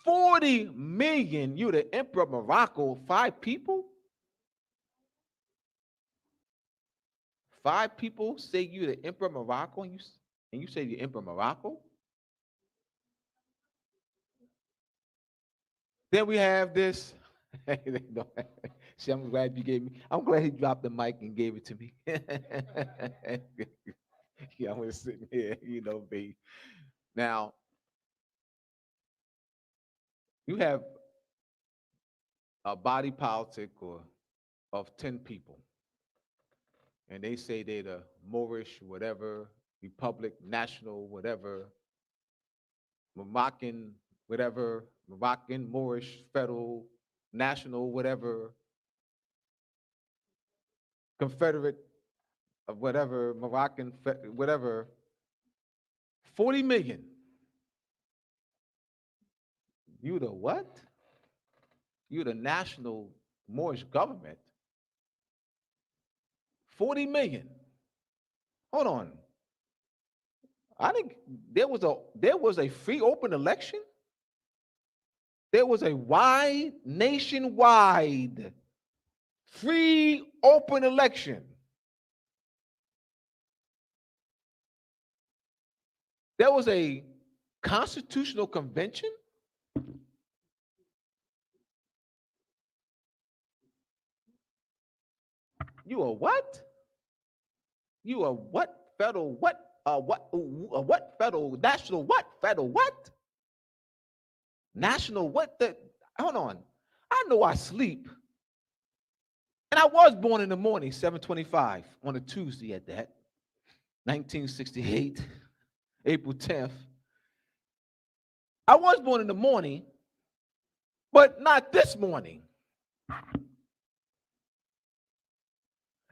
Speaker 1: 40 million, you the emperor of Morocco, 5 people? 5 people say you the emperor of Morocco and you say the emperor of Morocco? Then we have this. See, I'm glad you gave me. I'm glad he dropped the mic and gave it to me. Yeah, I was sitting here, babe. Now, you have a body politic of 10 people, and they say they're the Moorish, whatever, Republic, National, whatever, Moroccan, whatever, Moroccan, Moorish, Federal, National, whatever, Confederate of whatever, Moroccan, whatever, 40 million. You the what? You the national Moorish government. 40 million. Hold on. I think there was a free open election. There was a nationwide free open election. There was a constitutional convention. You are what? You are what? Federal what? What federal? National what? Federal what? National what? Hold on. I know I sleep. And I was born in the morning, 7:25 on a Tuesday at that, 1968, April 10th. I was born in the morning, but not this morning.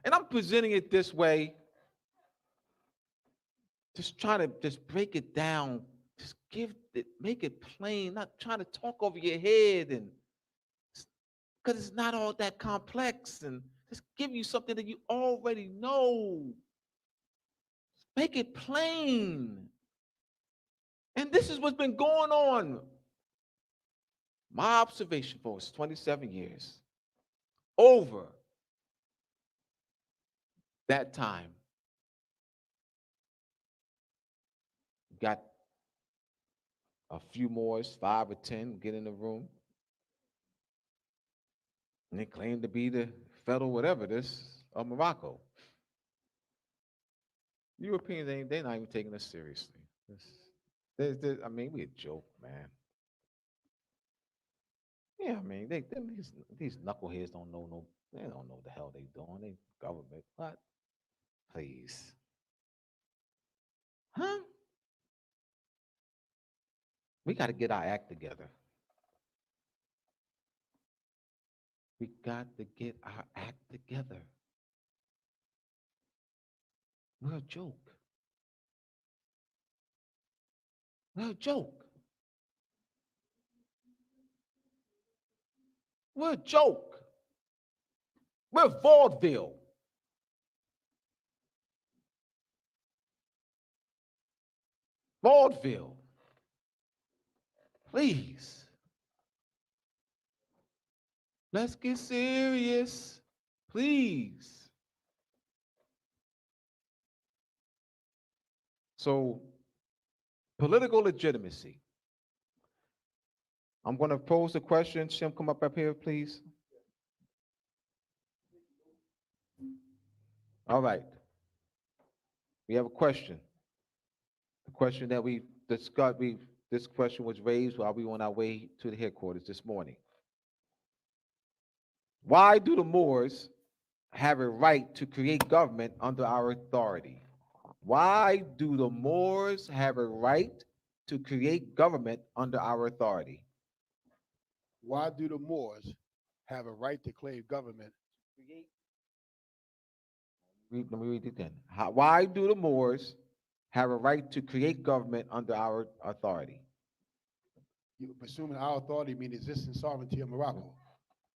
Speaker 1: And I'm presenting it this way, just trying to just break it down, just make it plain, not trying to talk over your head, and because it's not all that complex, and just give you something that you already know. Make it plain. And this is what's been going on. My observation for us, 27 years. Over that time, got a few more, 5 or 10, get in the room. And they claim to be the federal whatever this of Morocco. Europeans, they're not even taking us seriously. I mean, we a joke, man. Yeah, I mean, these knuckleheads don't know they don't know what the hell they doing. They government, what? Please. Huh? We got to get our act together. We got to get our act together. We're a joke. We're a joke. We're a joke. We're vaudeville. Vaudeville. Please. Let's get serious. Please. So, political legitimacy. I'm going to pose the question. Shem, come up here, please. All right. We have a question. The question that we discussed, this question was raised while we were on our way to the headquarters this morning. Why do the Moors have a right to create government under our authority? Why do the Moors have a right to create government under our authority?
Speaker 2: Why do the Moors have a right to claim government?
Speaker 1: Let me read it again. Why do the Moors have a right to create government under our authority?
Speaker 2: You assuming our authority means existing sovereignty of Morocco.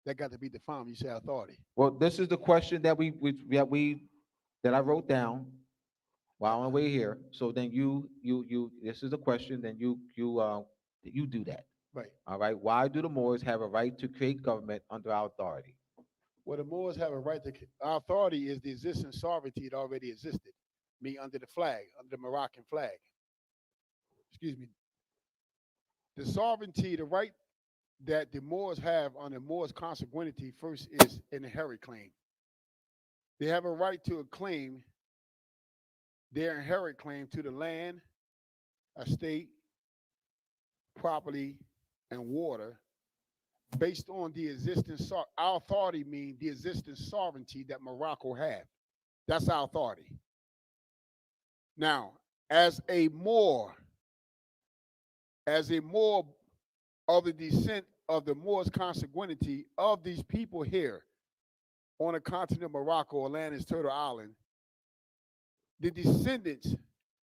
Speaker 2: That got to be defined when you say authority.
Speaker 1: Well, this is the question that that I wrote down while on the way here. So then this is the question. Then you do that.
Speaker 2: Right.
Speaker 1: All right. Why do the Moors have a right to create government under our authority?
Speaker 2: Well, the Moors have a right to. Our authority is the existing sovereignty that already existed, me under the flag, under the Moroccan flag. Excuse me. The sovereignty, the right that the Moors have on the Moors' consanguinity first is an inherent claim. They have a right to claim their inherent claim to the land, estate, property, and water based on the existing, our authority means the existing sovereignty that Morocco had. That's our authority. Now, as a Moor of the descent of the Moors' consanguinity of these people here on the continent of Morocco, Atlantis, Turtle Island, the descendants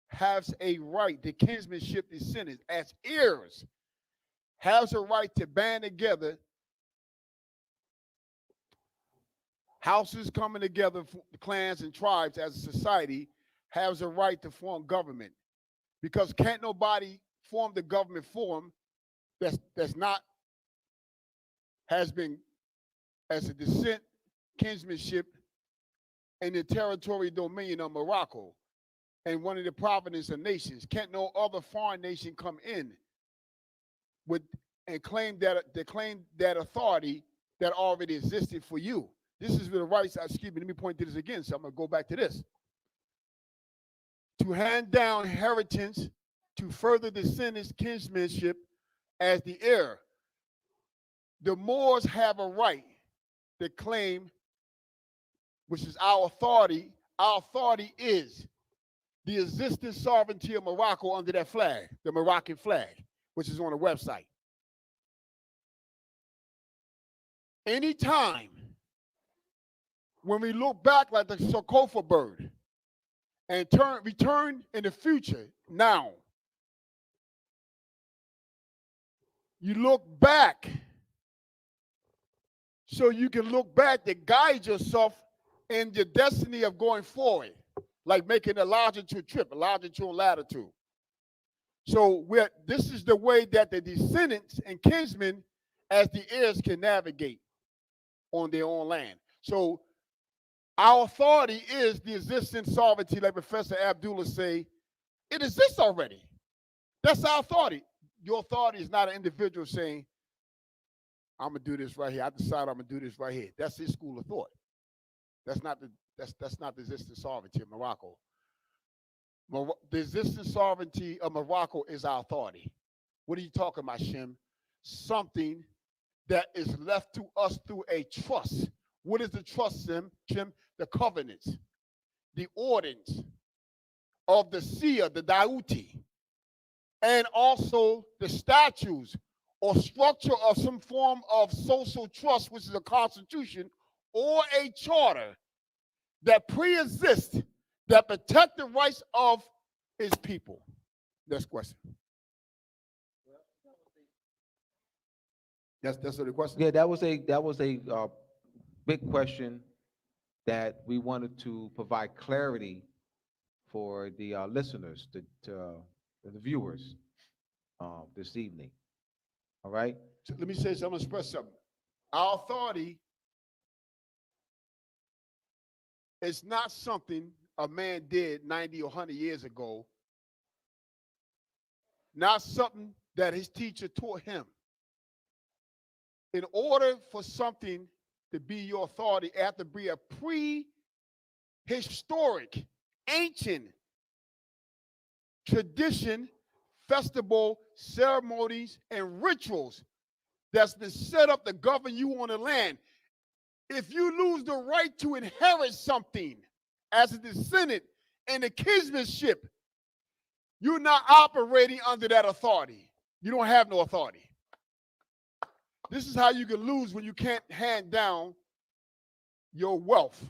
Speaker 2: has a right, the kinsmanship descendants as heirs, has a right to band together, houses coming together, clans and tribes as a society, has a right to form government. Because can't nobody form the government form that's not, has been as a descent, kinsmanship, in the territory dominion of Morocco and one of the provinces of nations. Can't no other foreign nation come in with and claim that authority that already existed for you. This is the rights. Excuse me. Let me point to this again. So I'm gonna go back to this. To hand down inheritance to further descendants' kinsmanship as the heir. The Moors have a right to claim, which is our authority. Our authority is the existing sovereignty of Morocco under that flag, the Moroccan flag, which is on the website. Anytime when we look back like the Sokofa bird and return in the future, now, you look back so you can look back to guide yourself in your destiny of going forward, like making a longitude trip, a longitude and latitude. So this is the way that the descendants and kinsmen as the heirs can navigate on their own land. So our authority is the existing sovereignty, like Professor Abdullah say, it exists already. That's our authority. Your authority is not an individual saying, I'm gonna do this right here. I decide I'm gonna do this right here. That's his school of thought. That's not the existing sovereignty of Morocco. The existing sovereignty of Morocco is our authority. What are you talking about, Shem? Something that is left to us through a trust. What is the trust, Shem? The covenants, the ordinance of the seer, the Dauti, and also the statutes or structure of some form of social trust, which is a constitution or a charter that pre-exists, that protect the rights of his people. Next question. That's the question.
Speaker 1: Yeah, that was a big question that we wanted to provide clarity for the listeners, the viewers this evening. All right.
Speaker 2: So let me say something. I'm gonna express something. Our authority is not something a man did 90 or 100 years ago. Not something that his teacher taught him. In order for something to be your authority, it has to be a prehistoric, ancient tradition, festival, ceremonies, and rituals that's been set up to govern you on the land. If you lose the right to inherit something as a descendant in the kinsmanship, you're not operating under that authority. You don't have no authority. This is how you can lose when you can't hand down your wealth,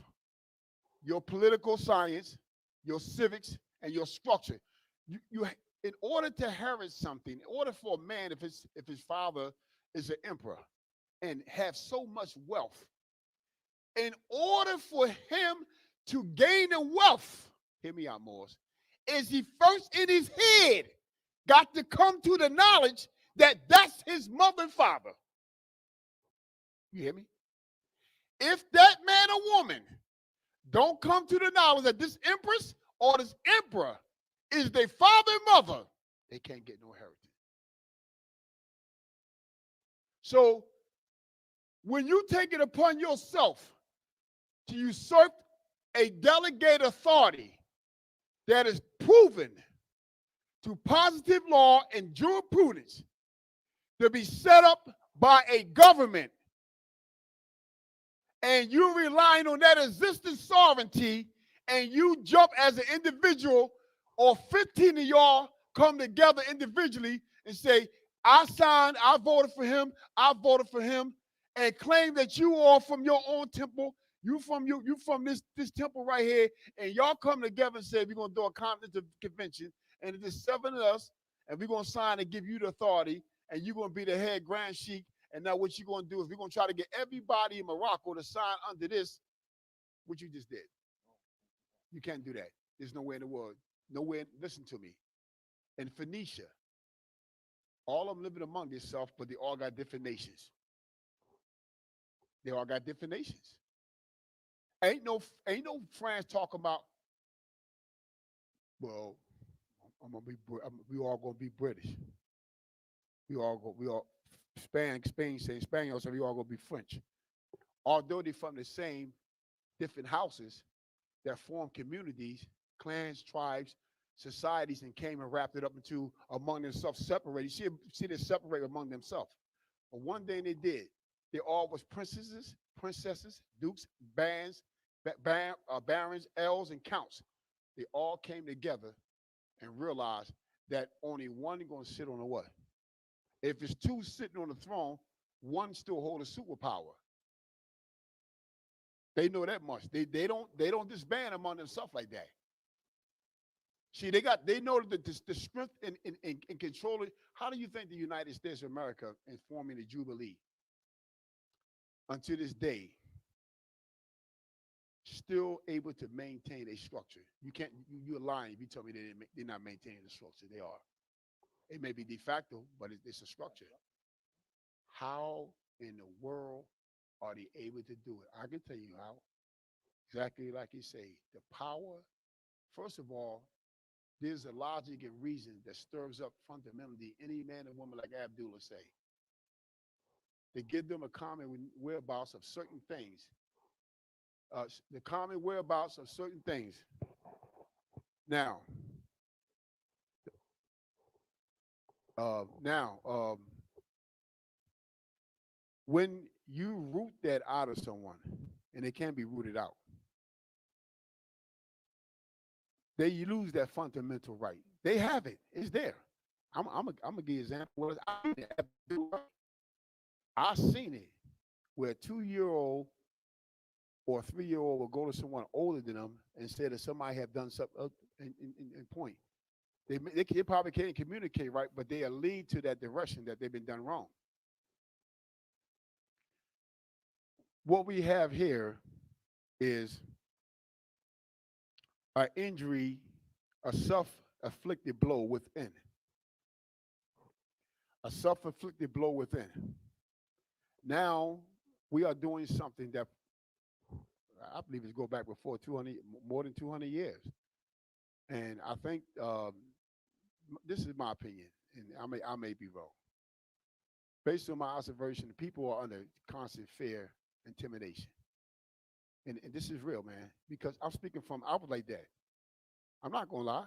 Speaker 2: your political science, your civics, and your structure. You in order to inherit something, in order for a man, if his father is an emperor and have so much wealth, in order for him to gain the wealth, hear me out, Morris, is he first in his head got to come to the knowledge that that's his mother and father. You hear me? If that man or woman don't come to the knowledge that this empress or this emperor is their father and mother, they can't get no inheritance. So when you take it upon yourself to usurp a delegated authority that is proven to positive law and jurisprudence to be set up by a government, and you're relying on that existing sovereignty, and you jump as an individual, or 15 of y'all come together individually and say, I signed, I voted for him, and claim that you are from your own temple, you from this temple right here, and y'all come together and say, we're going to do a continental convention, and it's 7 of us, and we're going to sign and give you the authority, and you're going to be the head grand sheik. And now what you're going to do is we're going to try to get everybody in Morocco to sign under this, what you just did. You can't do that. There's nowhere in the world. Nowhere, listen to me. In Phoenicia, all of them living among themselves, but they all got different nations. They all got different nations. Ain't no France talking about, well, we all gonna be British. We all Spain saying Spaniards, so we all gonna be French. Although they're from the same different houses that form communities, clans, tribes, societies, and came and wrapped it up into among themselves, separated. See, they separate among themselves. But one thing they did, they all was princesses, dukes, barons, earls, and counts. They all came together and realized that only one is going to sit on the what? If it's 2 sitting on the throne, one still hold a superpower. They know that much. They don't disband among themselves like that. See, they know the strength in controlling. How do you think the United States of America in forming the Jubilee until this day still able to maintain a structure? You're lying if you tell me they're not maintaining the structure. They are. It may be de facto, but it's a structure. How in the world are they able to do it? I can tell you how. Exactly like you say, the power. First of all, there's a logic and reason that stirs up fundamentally any man or woman like Abdullah say. They give them a common whereabouts of certain things. The common whereabouts of certain things. Now, when you root that out of someone, and it can be rooted out, they lose that fundamental right. They have it. It's there. I'm gonna give you an example. I seen it where a 2-year-old or a 3-year-old will go to someone older than them and say that somebody have done something in point. They probably can't communicate right, but they lead to that direction that they've been done wrong. What we have here is an injury, a self-afflicted blow within. A self-afflicted blow within. Now we are doing something that I believe is go back before more than 200 years. And I think this is my opinion, and I may be wrong. Based on my observation, people are under constant fear, intimidation. And this is real, man, because I'm speaking from, I was like that. I'm not going to lie.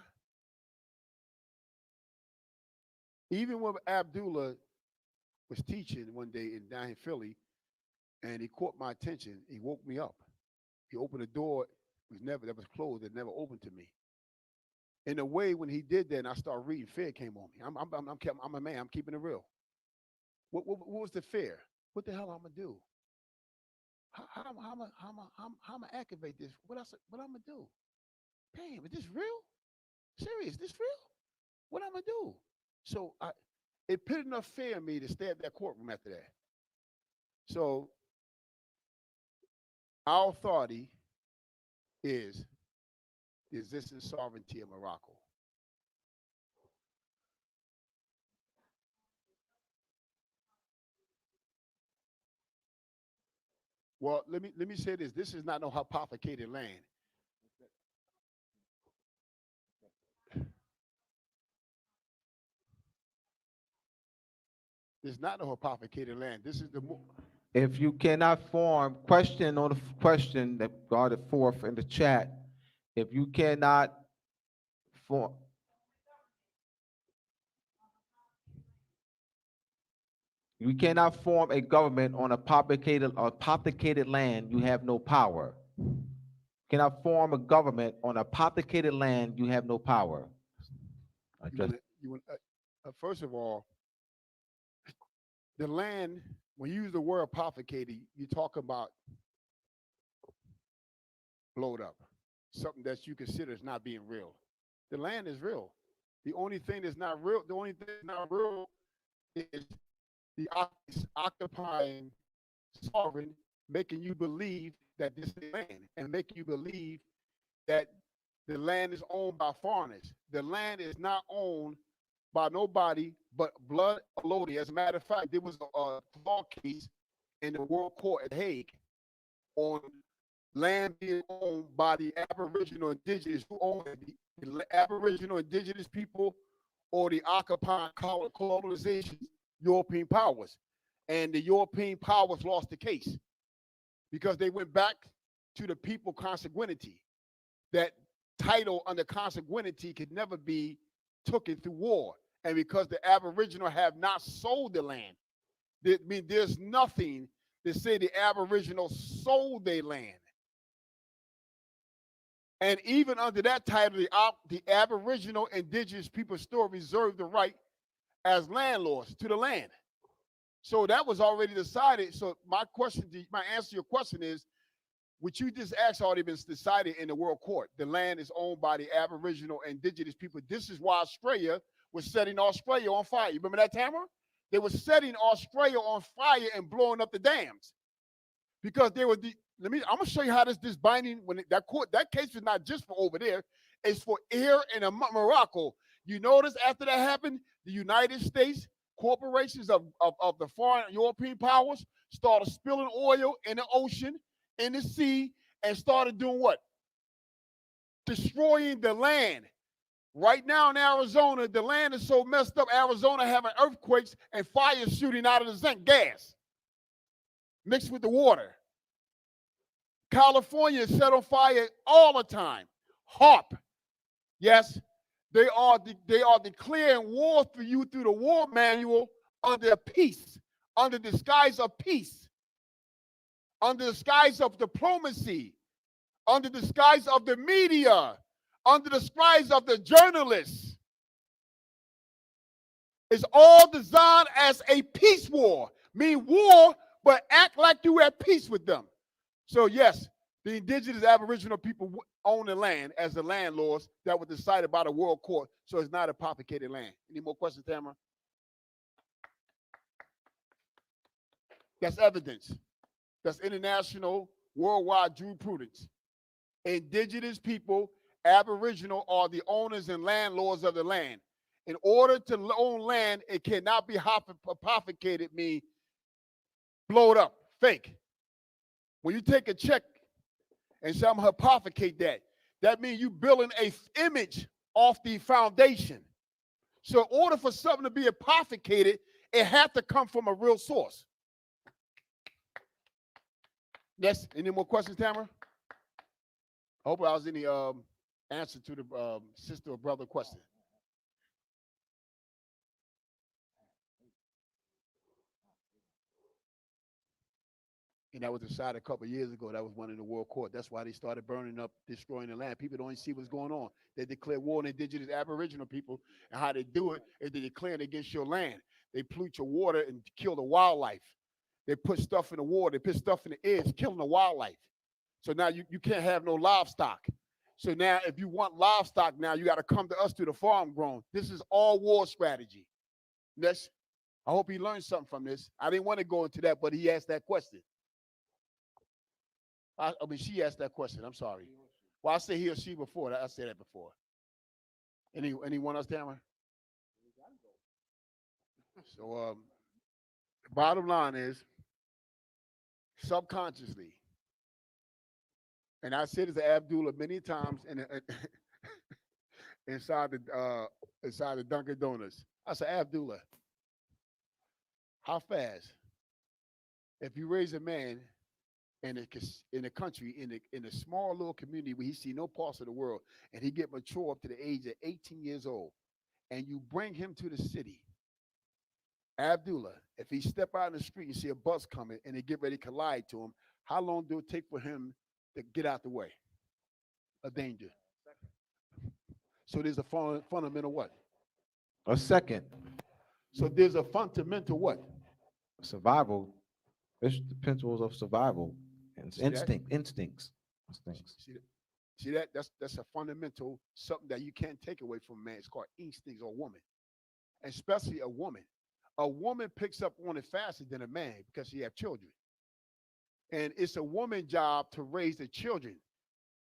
Speaker 2: Even when Abdullah was teaching one day down in Philly, and he caught my attention, he woke me up. He opened a door that was closed, that never opened to me. In a way, when he did that, and I started reading, fear came on me. I'm a man. I'm keeping it real. What was the fear? What the hell I'm gonna do? How am I activate this? What I'm gonna do? Damn, is this real? Serious? This real? What I'm gonna do? So it put enough fear in me to stay at that courtroom after that. So our authority is the existing sovereignty of Morocco. Well, let me say this. This is not no hypothecated land. It's not no hypothecated land. This is the
Speaker 1: If you cannot form question on the question that brought it forth in the chat, if you cannot form, you cannot form a government on a populated land, you have no power. You cannot form a government on a populated land, you have no power.
Speaker 2: first of all, the land. When you use the word apothecated, you talk about blowed up, something that you consider as not being real. The land is real. The only thing that's not real, is the occupying sovereign making you believe that this is land and making you believe that the land is owned by foreigners. The land is not owned by nobody but blood alone. As a matter of fact, there was a law case in the World Court at Hague on land being owned by the Aboriginal indigenous who own it, the Aboriginal indigenous people or the occupying colonization European powers. And the European powers lost the case because they went back to the people consanguinity. That title under consanguinity could never be taken through war. And because the Aboriginal have not sold the land, there's nothing to say the Aboriginal sold their land. And even under that title, the Aboriginal indigenous people still reserve the right as landlords to the land. So that was already decided. So my answer to your question is, what you just asked already been decided in the World Court. The land is owned by the Aboriginal indigenous people. This is why Australia was setting Australia on fire. You remember that, Tamara? They were setting Australia on fire and blowing up the dams because they were I'm gonna show you how this binding that case is not just for over there, it's for here in Morocco. You notice after that happened, the United States corporations of the foreign European powers started spilling oil in the ocean, in the sea, and started doing what? Destroying the land. Right now in Arizona, the land is so messed up, Arizona having earthquakes and fire shooting out of the zinc gas mixed with the water. California is set on fire all the time. HARP. Yes, they are declaring war for you through the war manual under peace, under disguise of peace, under disguise of diplomacy, under disguise of the media, under disguise of the journalists. It's all designed as a peace war. Mean war, but act like you at peace with them. So yes, the indigenous Aboriginal people own the land as the landlords that were decided by the World Court. So it's not a populated land. Any more questions, Tamara? That's evidence. That's international, worldwide jurisprudence. Indigenous people, Aboriginal, are the owners and landlords of the land. In order to own land, it cannot be hypothecated, mean blowed up, fake. When you take a check and say I'm gonna hypothecate that means you building a image off the foundation. So in order for something to be hypothecated, it had to come from a real source. Yes, any more questions, Tamara? I hope I was any answer to the sister or brother question. And that was decided a couple of years ago. That was one in the world court. That's why they started burning up, destroying the land. People don't even see what's going on. They declare war on indigenous aboriginal people, and how they do it is they declare it against your land. They pollute your water and kill the wildlife. They put stuff in the water. They put stuff in the air, it's killing the wildlife. So now you can't have no livestock. So now if you want livestock now, you got to come to us to the farm grown. This is all war strategy. Next, I hope he learned something from this. I didn't want to go into that, but he asked that question. I mean, she asked that question. I'm sorry. Well, I say he or she before. I said that before. Anyone else, Tamara? So, the bottom line is, subconsciously, and I said it to Abdullah many times inside the Dunkin' Donuts. I said, Abdullah, how fast, if you raise a man in a country, in a small little community where he see no parts of the world, and he get mature up to the age of 18 years old, and you bring him to the city, Abdullah, if he step out in the street and see a bus coming and they get ready to collide to him, how long do it take for him to get out the way of danger? So there's a fundamental what?
Speaker 1: A second.
Speaker 2: So there's a fundamental what?
Speaker 1: Survival. It's the principles of survival. And
Speaker 2: See that?
Speaker 1: instincts.
Speaker 2: See that? That's a fundamental, something that you can't take away from a man. It's called instincts, or woman, especially a woman. A woman picks up on it faster than a man because she have children, and it's a woman's job to raise the children.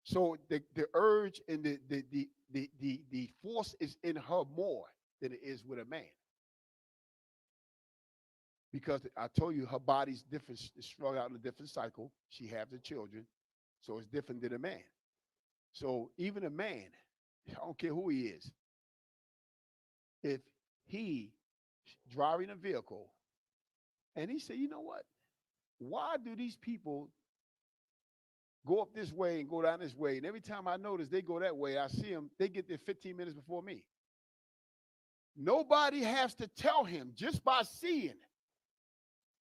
Speaker 2: So the urge and the force is in her more than it is with a man, because I told you her body's different, it's strung out in a different cycle. She has the children, so it's different than a man. So even a man, I don't care who he is, if he driving a vehicle and he said, you know what? Why do these people go up this way and go down this way? And every time I notice they go that way, I see them, they get there 15 minutes before me. Nobody has to tell him, just by seeing.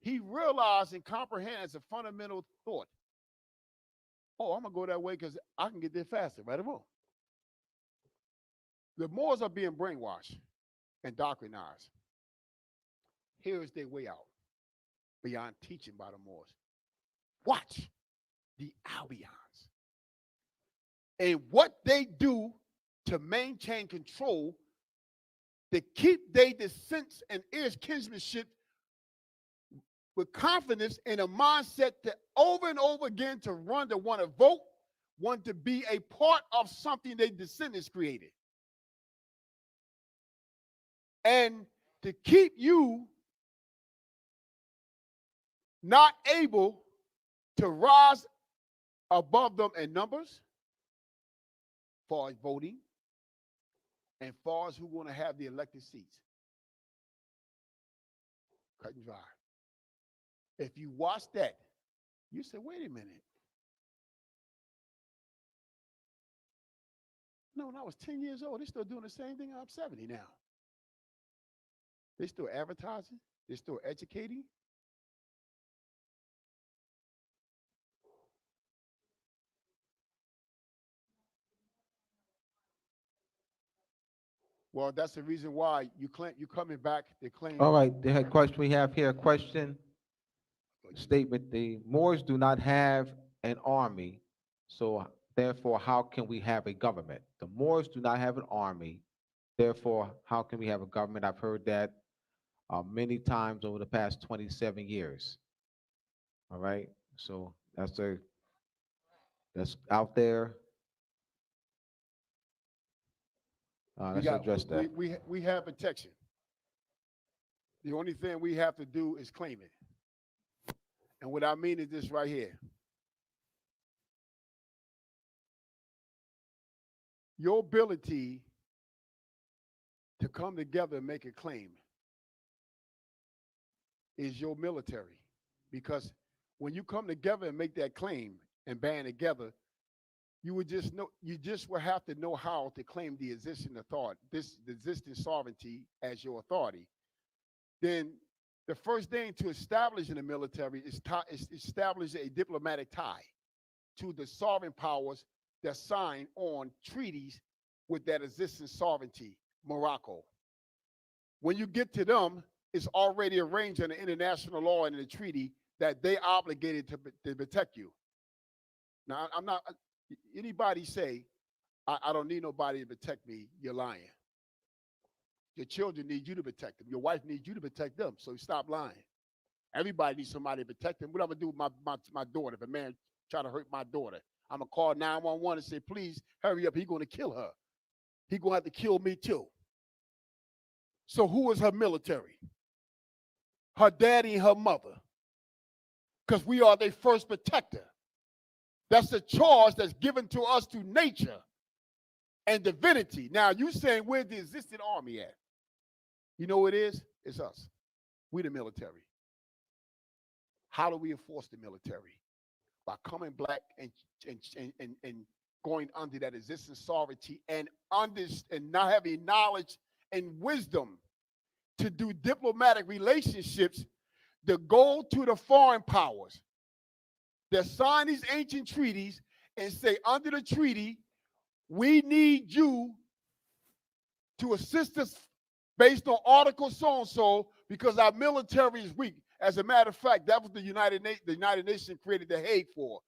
Speaker 2: He realized and comprehends a fundamental thought. Oh, I'm going to go that way because I can get there faster, right or wrong? The Moors are being brainwashed and doctrinized. Here is their way out beyond teaching by the Moors. Watch the Albions and what they do to maintain control, to keep their descents and heirs kinsmanship with confidence in a mindset to over and over again to run, to want to vote, want to be a part of something their descendants created. And to keep you not able to rise above them in numbers, far as voting, and far as who want to have the elected seats. Cut and dry. If you watch that, you say, wait a minute. No, when I was 10 years old, they're still doing the same thing. I'm 70 now. They're still advertising. They're still educating. Well, that's the reason why you coming back. They claim.
Speaker 1: All right, we have here a question. Statement: the Moors do not have an army, so therefore, how can we have a government? The Moors do not have an army, therefore, how can we have a government? I've heard that many times over the past 27 years. All right, so that's out there. Let's address that.
Speaker 2: We have protection. The only thing we have to do is claim it. And what I mean is this right here. Your ability to come together and make a claim is your military. Because when you come together and make that claim and band together, you just will have to know how to claim the existing authority, the existing sovereignty as your authority. Then the first thing to establish in the military is establish a diplomatic tie to the sovereign powers that sign on treaties with that existing sovereignty, Morocco. When you get to them, it's already arranged in the international law and in the treaty that they obligated to protect you. Now, I'm not, anybody say, I don't need nobody to protect me, you're lying. Your children need you to protect them. Your wife needs you to protect them, so stop lying. Everybody needs somebody to protect them. What I'm gonna do with my daughter? If a man try to hurt my daughter, I'm gonna call 911 and say, please hurry up, he's gonna kill her. He's gonna have to kill me too. So who is her military? Her daddy and her mother. Because we are their first protector. That's a charge that's given to us through nature and divinity. Now, you saying, where's the existing army at? You know what it is? It's us. We the military. How do we enforce the military? By coming black and going under that existing sovereignty and not having knowledge and wisdom to do diplomatic relationships to go to the foreign powers that sign these ancient treaties and say, under the treaty, we need you to assist us based on Article so-and-so because our military is weak. As a matter of fact, that was the United Nations created the Hague for.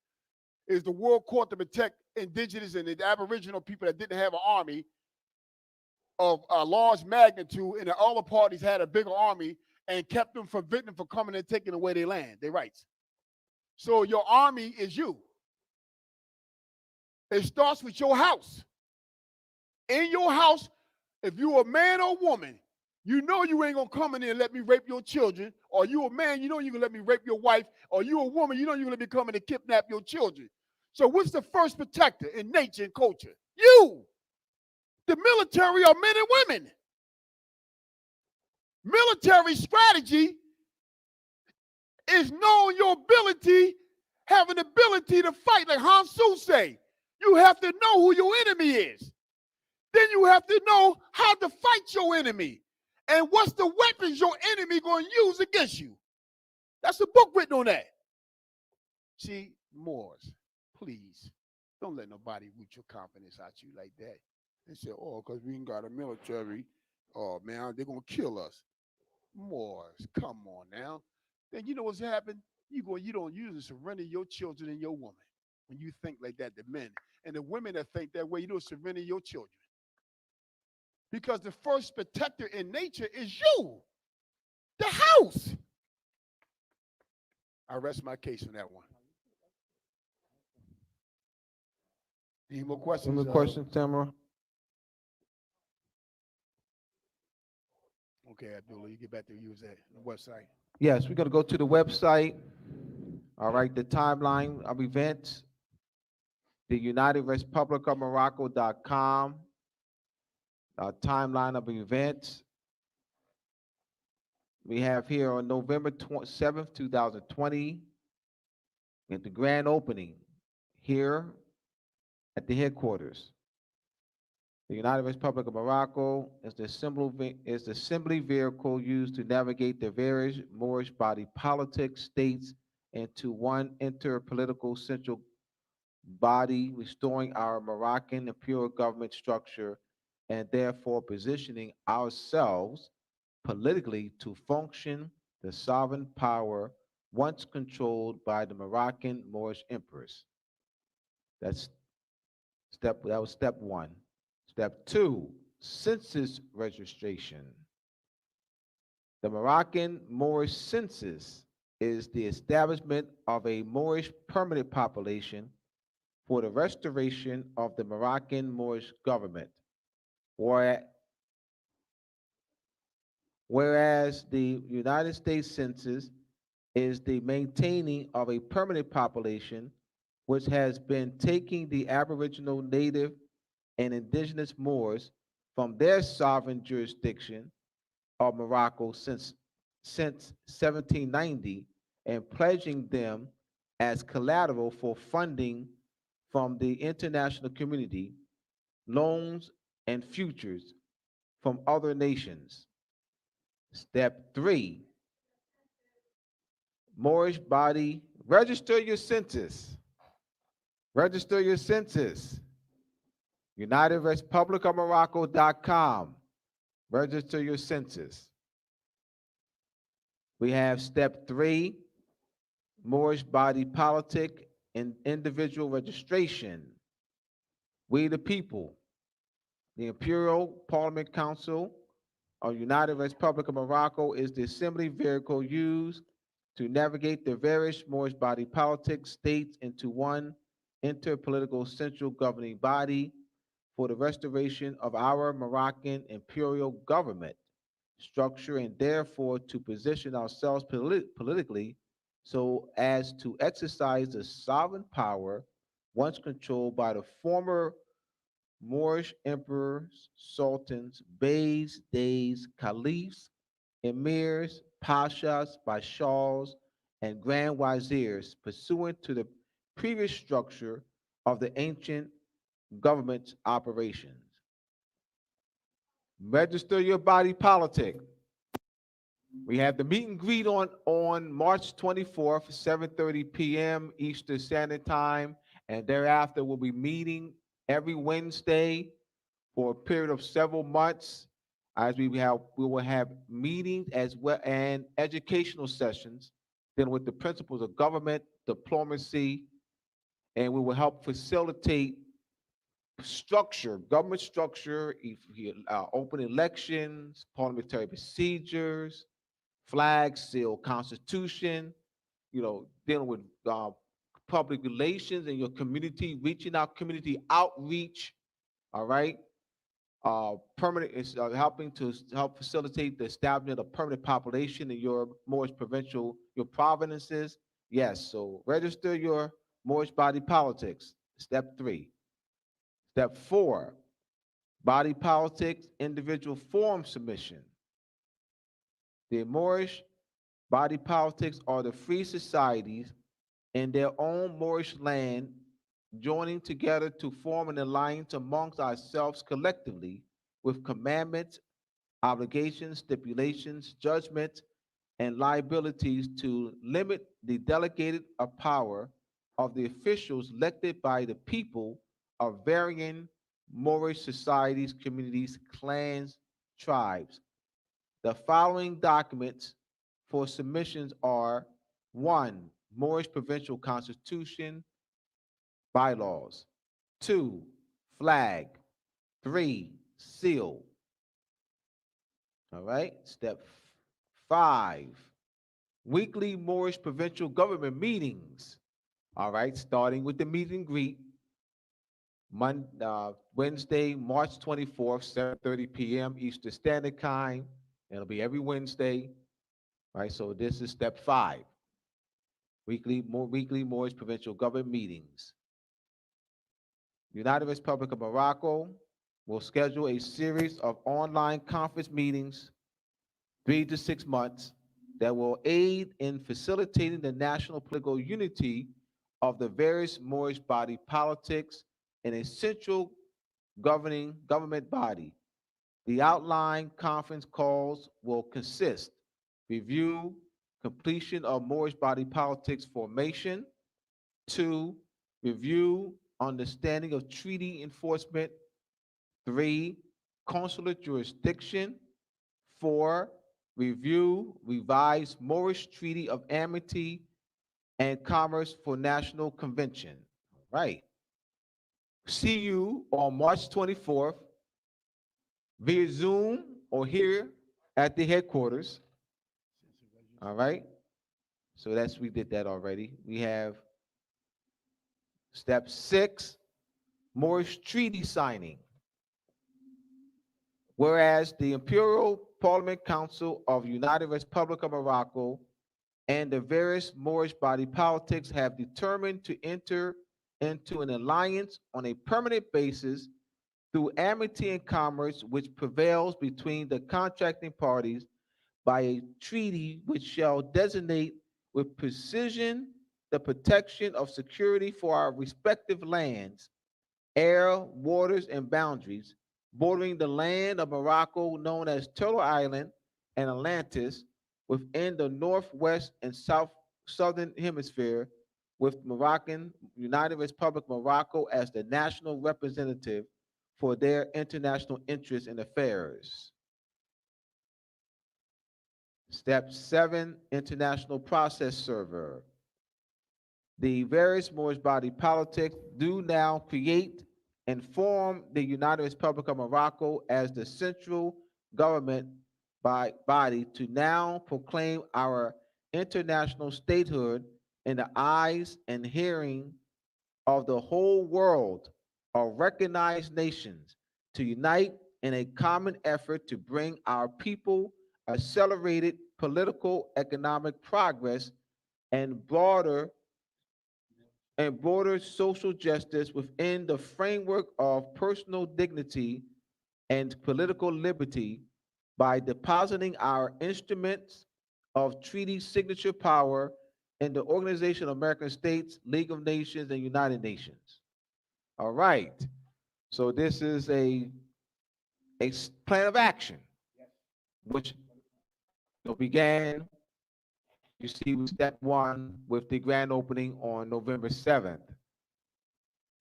Speaker 2: Is the World Court to protect indigenous and the Aboriginal people that didn't have an army of a large magnitude, and the other parties had a bigger army and kept them from coming and taking away their land, their rights. So your army is you. It starts with your house. In your house, if you're a man or woman, you know you ain't gonna come in there and let me rape your children, or you a man, you know you're gonna let me rape your wife, or you a woman, you know you're gonna be coming to kidnap your children. So what's the first protector in nature and culture? You. The military are men and women. Military strategy is knowing your ability, having the ability to fight, like Han Su say. You have to know who your enemy is. Then you have to know how to fight your enemy. And what's the weapons your enemy going to use against you? That's a book written on that. See, Moors, please, don't let nobody root your confidence out you like that. They say, oh, because we ain't got a military, oh, man, they're going to kill us. Moors, come on now. Then you know what's happened? You don't usually surrender your children and your woman when you think like that, the men. And the women that think that way, you don't surrender your children. Because the first protector in nature is you, the house. I rest my case on that one. Any more questions?
Speaker 1: Any more questions, Tamara?
Speaker 2: Okay, Abdullah, you get back to use that website.
Speaker 1: Yes, we're going to go to the website. All right, the timeline of events, the United Republic of Morocco.com, timeline of events. We have here on November 7th, 2020, at the grand opening here at the headquarters. The United Republic of Morocco is the assembly vehicle used to navigate the various Moorish body politics, states, into one interpolitical central body, restoring our Moroccan imperial government structure and therefore positioning ourselves politically to function the sovereign power once controlled by the Moroccan Moorish emperors. That was step one. Step two, census registration. The Moroccan Moorish census is the establishment of a Moorish permanent population for the restoration of the Moroccan Moorish government, whereas the United States Census is the maintaining of a permanent population which has been taking the Aboriginal, Native, and Indigenous Moors from their sovereign jurisdiction of Morocco since 1790 and pledging them as collateral for funding from the international community, loans, and futures from other nations. Step three, Moorish body, register your census. Register your census. UnitedRepublicOfMorocco.com. Register your census. We have step 3, Moorish body politic and individual registration. We the people, the Imperial Parliament Council of United Republic of Morocco is the assembly vehicle used to navigate the various Moorish body politic states into one interpolitical central governing body for the restoration of our Moroccan imperial government structure and therefore to position ourselves politically so as to exercise the sovereign power once controlled by the former Moorish emperors, sultans, beys, deys, caliphs, emirs, pashas, bashaws, and grand viziers pursuant to the previous structure of the ancient government's operations. Register your body politic. We have the meet and greet on March 24th, 7:30 p.m. Eastern Standard Time, and thereafter we'll be meeting every Wednesday for a period of several months as we will have meetings as well and educational sessions dealing with the principles of government, diplomacy, and we will help facilitate structure, government structure, open elections, parliamentary procedures, flag seal, constitution, dealing with public relations in your community, reaching out, community outreach, all right? Permanent is helping to help facilitate the establishment of permanent population in your Moorish provincial, your provinces. Yes, so register your Moorish body politics. Step 3. Step 4, body politics, individual form submission. The Moorish body politics are the free societies in their own Moorish land joining together to form an alliance amongst ourselves collectively with commandments, obligations, stipulations, judgments, and liabilities to limit the delegated power of the officials elected by the people of varying Moorish societies, communities, clans, tribes. The following documents for submissions are: 1, Moorish Provincial Constitution, bylaws; 2, flag; 3, seal. All right. Step 5, weekly Moorish provincial government meetings. All right, starting with the meet and greet, Wednesday, March 24th, 7:30 p.m. Eastern Standard Time. It'll be every Wednesday. All right, so this is step 5, weekly Moorish provincial government meetings. United Republic of Morocco will schedule a series of online conference meetings 3 to 6 months that will aid in facilitating the national political unity of the various Moorish body politics in a central governing government body. The outline conference calls will consist: review, completion of Moorish body politics formation; 2, review, understanding of treaty enforcement; 3, consular jurisdiction; 4, review, revise Moorish Treaty of Amity and Commerce for National Convention. All right. See you on March 24th via Zoom or here at the headquarters. All right. So we did that already. We have step 6, Moorish treaty signing. Whereas the Imperial Parliament Council of United Republic of Morocco and the various Moorish body politics have determined to enter into an alliance on a permanent basis through amity and commerce which prevails between the contracting parties by a treaty which shall designate with precision the protection of security for our respective lands, air, waters, and boundaries bordering the land of Morocco known as Turtle Island and Atlantis within the northwest and south Southern Hemisphere, with United Republic Morocco as the national representative for their international interests and affairs. Step 7, International Process Server. The various Moorish body politics do now create and form the United Republic of Morocco as the central government body to now proclaim our international statehood in the eyes and hearing of the whole world of recognized nations to unite in a common effort to bring our people accelerated political economic progress and broader social justice within the framework of personal dignity and political liberty by depositing our instruments of treaty signature power in the Organization of American States, League of Nations, and United Nations. All right. So this is a plan of action, which began, you see, with step 1 with the grand opening on November 7th.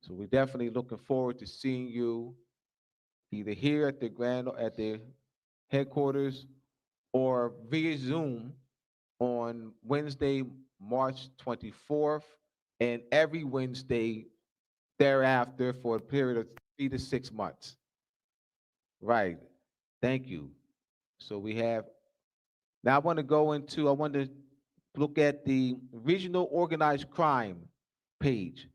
Speaker 1: So we're definitely looking forward to seeing you either here at the headquarters or via Zoom on Wednesday, March 24th, and every Wednesday thereafter for a period of 3 to 6 months. Right. Thank you. So we have, now I want to look at the regional organized crime page.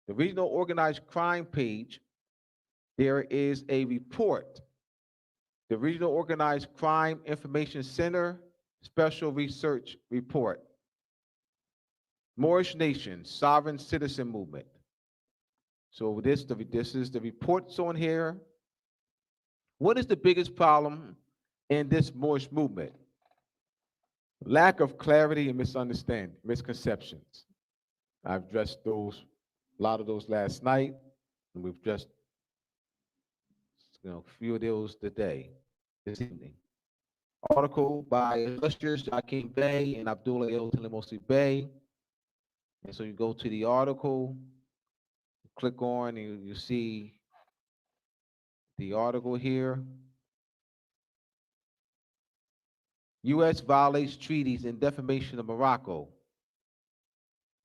Speaker 1: The regional organized crime page, there is a report. The Regional Organized Crime Information Center Special Research Report. Moorish Nation, Sovereign Citizen Movement. So this is the reports on here. What is the biggest problem in this Moorish movement? Lack of clarity and misunderstanding, misconceptions. I've addressed a lot of those last night, and we've just, a few of those this evening. Article by illustrious Joaquin Bey and Abdullah Iltimosi Bey. And so you go to the article, click on, and you see the article here. U.S. violates treaties in defamation of Morocco.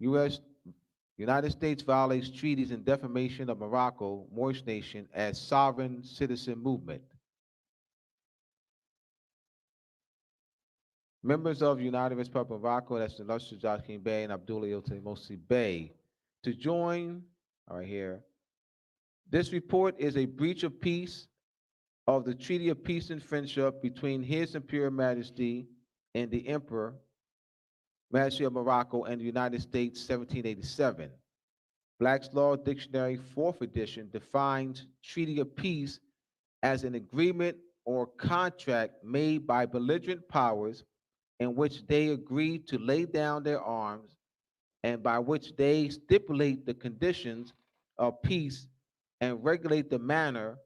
Speaker 1: United States violates treaties in defamation of Morocco, Moorish Nation, as sovereign citizen movement. Members of United Republic of Morocco, that's the illustrious Joaquin Bey and Abdullah Iltimosi Bey, to join, right here. This report is a breach of peace of the Treaty of Peace and Friendship between His Imperial Majesty and the Emperor, Majesty of Morocco, and the United States, 1787. Black's Law Dictionary, 4th edition, defines Treaty of Peace as an agreement or contract made by belligerent powers in which they agree to lay down their arms and by which they stipulate the conditions of peace and regulate the manner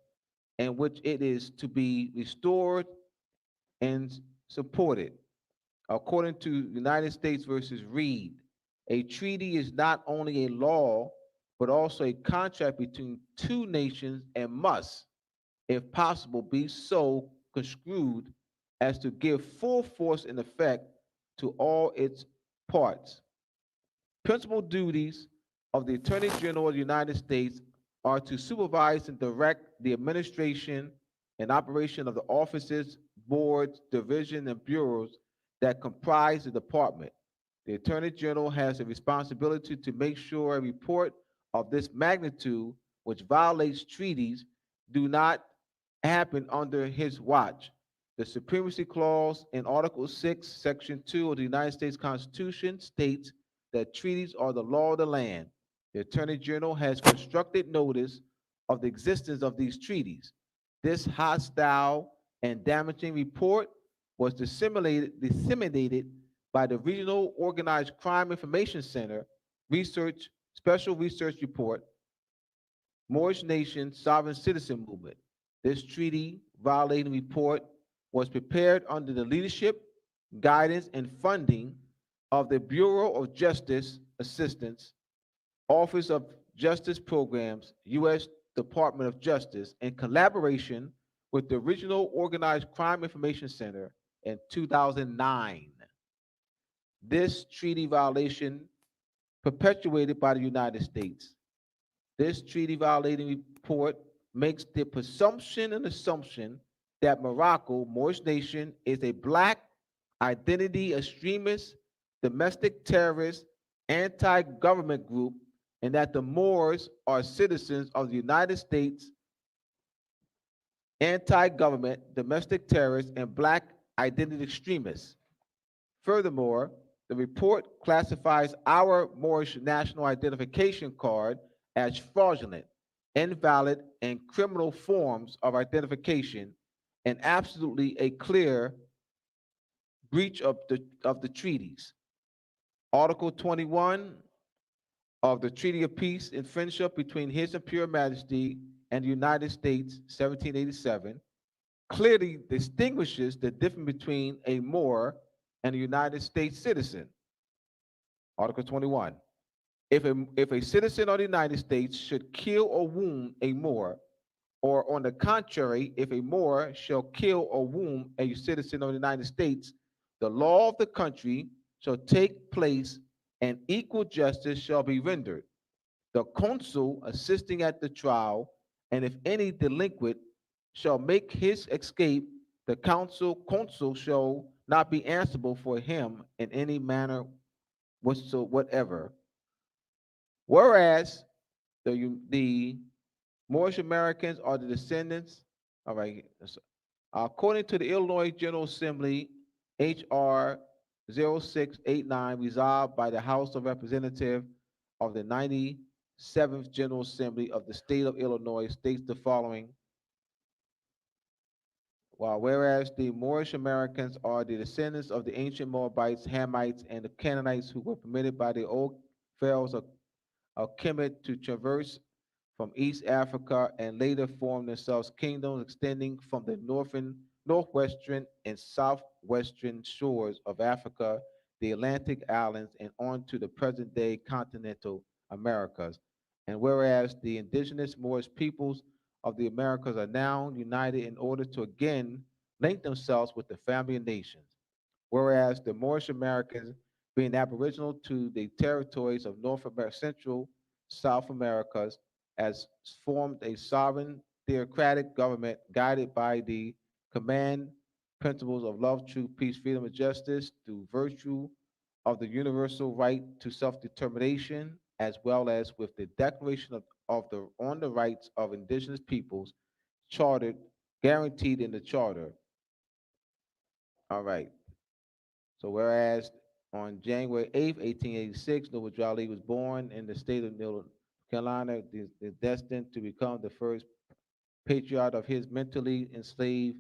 Speaker 1: in which it is to be restored and supported. According to United States versus Reed, a treaty is not only a law, but also a contract between two nations and must, if possible, be so construed as to give full force and effect to all its parts. Principal duties of the Attorney General of the United States are to supervise and direct the administration and operation of the offices, boards, divisions, and bureaus that comprise the department. The Attorney General has a responsibility to make sure a report of this magnitude, which violates treaties, do not happen under his watch. The Supremacy Clause in Article 6, Section 2 of the United States Constitution states that treaties are the law of the land. The Attorney General has constructed notice of the existence of these treaties. This hostile and damaging report was disseminated by the Regional Organized Crime Information Center Special Research Report, Moorish Nation Sovereign Citizen Movement. This treaty violating report was prepared under the leadership, guidance, and funding of the Bureau of Justice Assistance, Office of Justice Programs, U.S. Department of Justice, in collaboration with the Regional Organized Crime Information Center in 2009. This treaty violation perpetuated by the United States. This treaty violating report makes the presumption and assumption that Morocco, Moorish nation, is a black identity extremist, domestic terrorist, anti government group, and that the Moors are citizens of the United States, anti government, domestic terrorists, and black identity extremists. Furthermore, the report classifies our Moorish national identification card as fraudulent, invalid, and criminal forms of identification, and absolutely a clear breach of the treaties. Article 21 of the Treaty of Peace and Friendship between His Imperial Majesty and the United States, 1787, clearly distinguishes the difference between a Moor and a United States citizen. Article 21. If a citizen of the United States should kill or wound a Moor, or on the contrary, if a Moor shall kill or wound a citizen of the United States, the law of the country shall take place and equal justice shall be rendered. The consul assisting at the trial, and if any delinquent shall make his escape, the consul shall not be answerable for him in any manner whatsoever. Whereas the Moorish Americans are the descendants, all right, according to the Illinois General Assembly, H.R. 0689, resolved by the House of Representatives of the 97th General Assembly of the State of Illinois, states the following. While whereas the Moorish Americans are the descendants of the ancient Moabites, Hamites, and the Canaanites who were permitted by the old pharaohs of Kemet to traverse from East Africa and later formed themselves kingdoms extending from the northwestern and southwestern shores of Africa, the Atlantic islands, and on to the present day continental Americas. And whereas the indigenous Moorish peoples of the Americas are now united in order to again link themselves with the family of nations. Whereas the Moorish Americans, being aboriginal to the territories of North America, Central, South Americas, has formed a sovereign theocratic government guided by the command principles of love, truth, peace, freedom, and justice through virtue of the universal right to self-determination, as well as with the Declaration on the Rights of Indigenous Peoples, chartered, guaranteed in the Charter. All right. So whereas on January 8th, 1886, Noble Jolly was born in the state of North Carolina, is destined to become the first patriarch of his mentally enslaved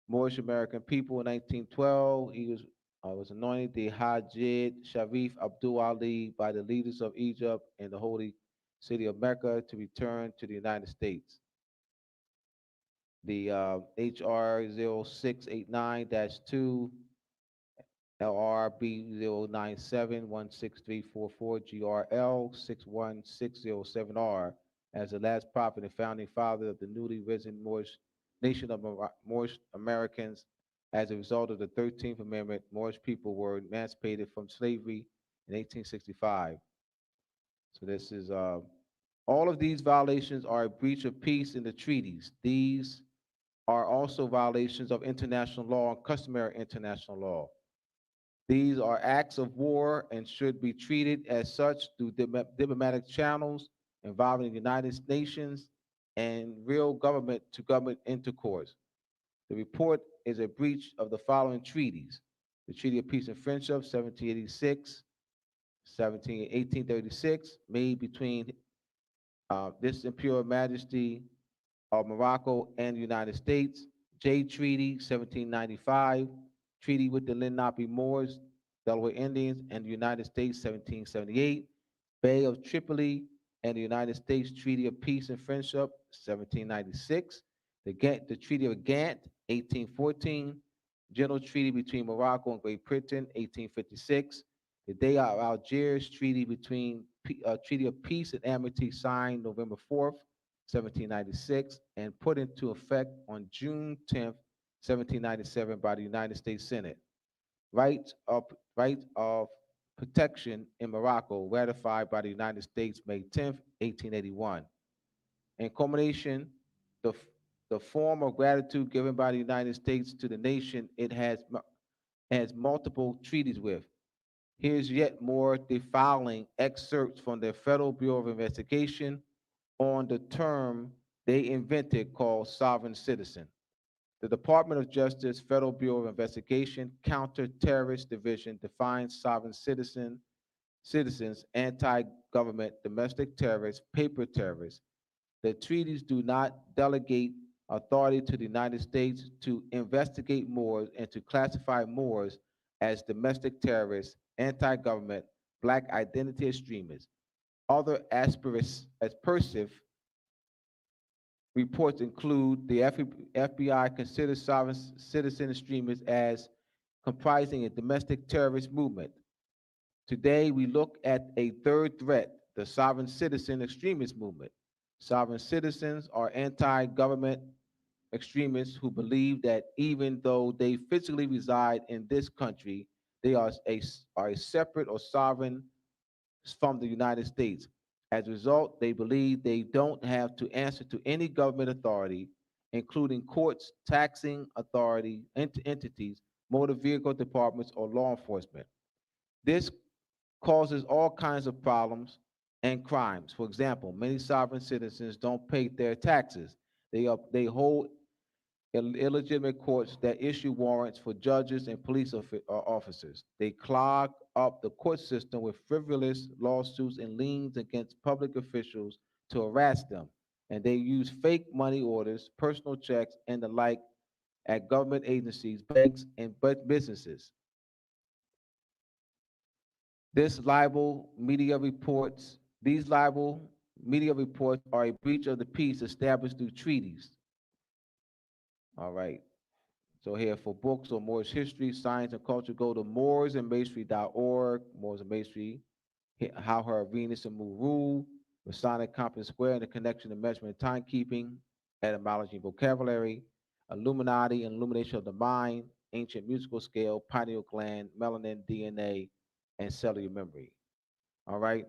Speaker 1: Moorish American people. In 1912, he was anointed the Hajj Sharif Abdul Ali by the leaders of Egypt and the holy city of Mecca to return to the United States. The HR 0689-2 LRB 097-16344 GRL 61607R as the last prophet and founding father of the newly risen Moorish nation of Moorish Americans. As a result of the 13th Amendment, Moorish people were emancipated from slavery in 1865. So this is all of these violations are a breach of peace in the treaties. These are also violations of international law and customary international law. These are acts of war and should be treated as such through diplomatic channels involving the United Nations and real government to government intercourse. The report is a breach of the following treaties: the Treaty of Peace and Friendship, 1786, 1836, made between this Imperial Majesty of Morocco and the United States; J Treaty, 1795, Treaty with the Lenape Moors, Delaware Indians, and the United States, 1778; Bay of Tripoli and the United States Treaty of Peace and Friendship, 1796; the Treaty of Ghent, 1814; General Treaty between Morocco and Great Britain, 1856; The day of Algiers Treaty of Peace and Amity signed November 4th, 1796, and put into effect on June 10th, 1797 by the United States Senate. Right of Protection in Morocco, ratified by the United States May 10th, 1881. In culmination, the, the form of gratitude given by the United States to the nation it has multiple treaties with. Here's yet more defiling excerpts from the Federal Bureau of Investigation on the term they invented called sovereign citizen. The Department of Justice Federal Bureau of Investigation Counter-Terrorist Division defines sovereign citizens, anti-government, domestic terrorists, paper terrorists. The treaties do not delegate authority to the United States to investigate Moors and to classify Moors as domestic terrorists, anti-government, black identity extremists. Other aspersive reports include the FBI considers sovereign citizen extremists as comprising a domestic terrorist movement. Today, we look at a third threat, the sovereign citizen extremist movement. Sovereign citizens are anti government extremists who believe that even though they physically reside in this country, they are a separate or sovereign from the United States. As a result, they believe they don't have to answer to any government authority, including courts, taxing authority, entities, motor vehicle departments, or law enforcement. This causes all kinds of problems and crimes. For example, many sovereign citizens don't pay their taxes. They hold illegitimate courts that issue warrants for judges and police officers. They clog up the court system with frivolous lawsuits and liens against public officials to harass them. And they use fake money orders, personal checks, and the like at government agencies, banks, and businesses. These libel media reports are a breach of the peace established through treaties. All right. So here for books on Moorish history, science, and culture, go to moorsandmasonry.org, Moors and Masonry, How Her Venus and Moon Rule, Masonic Compass Square, and the connection to measurement and timekeeping, etymology and vocabulary, Illuminati and illumination of the mind, ancient musical scale, pineal gland, melanin, DNA, and cellular memory. All right.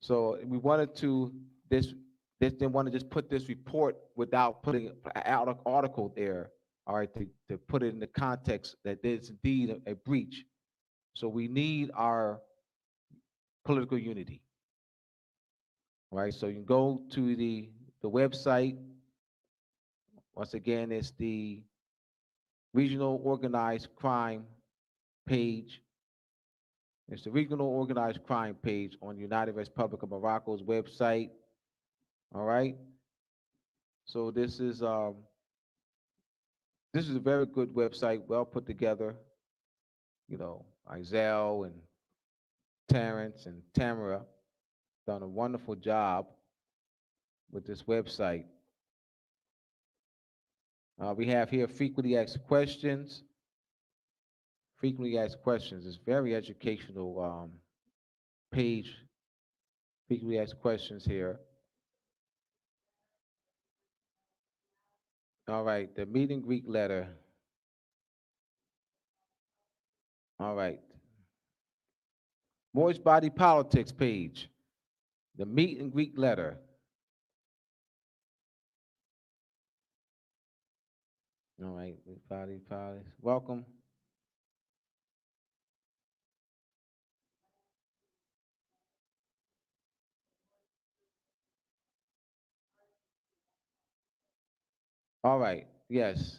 Speaker 1: So we wanted to this didn't want to just put this report without putting out an article there. All right, to put it in the context that there's indeed a breach. So we need our political unity. All right. So you can go to the website. Once again, it's the regional organized crime page. It's the regional organized crime page on the United Republic of Morocco's website. All right. So this is a very good website, well put together. You know, Isel and Terrence and Tamara done a wonderful job with this website. We have here frequently asked questions. Frequently asked questions is very educational page. Frequently asked questions here. All right, the meet and greet letter. All right. Moorish Body Politics page. The meet and greet letter. All right, body politics. Welcome. All right, yes.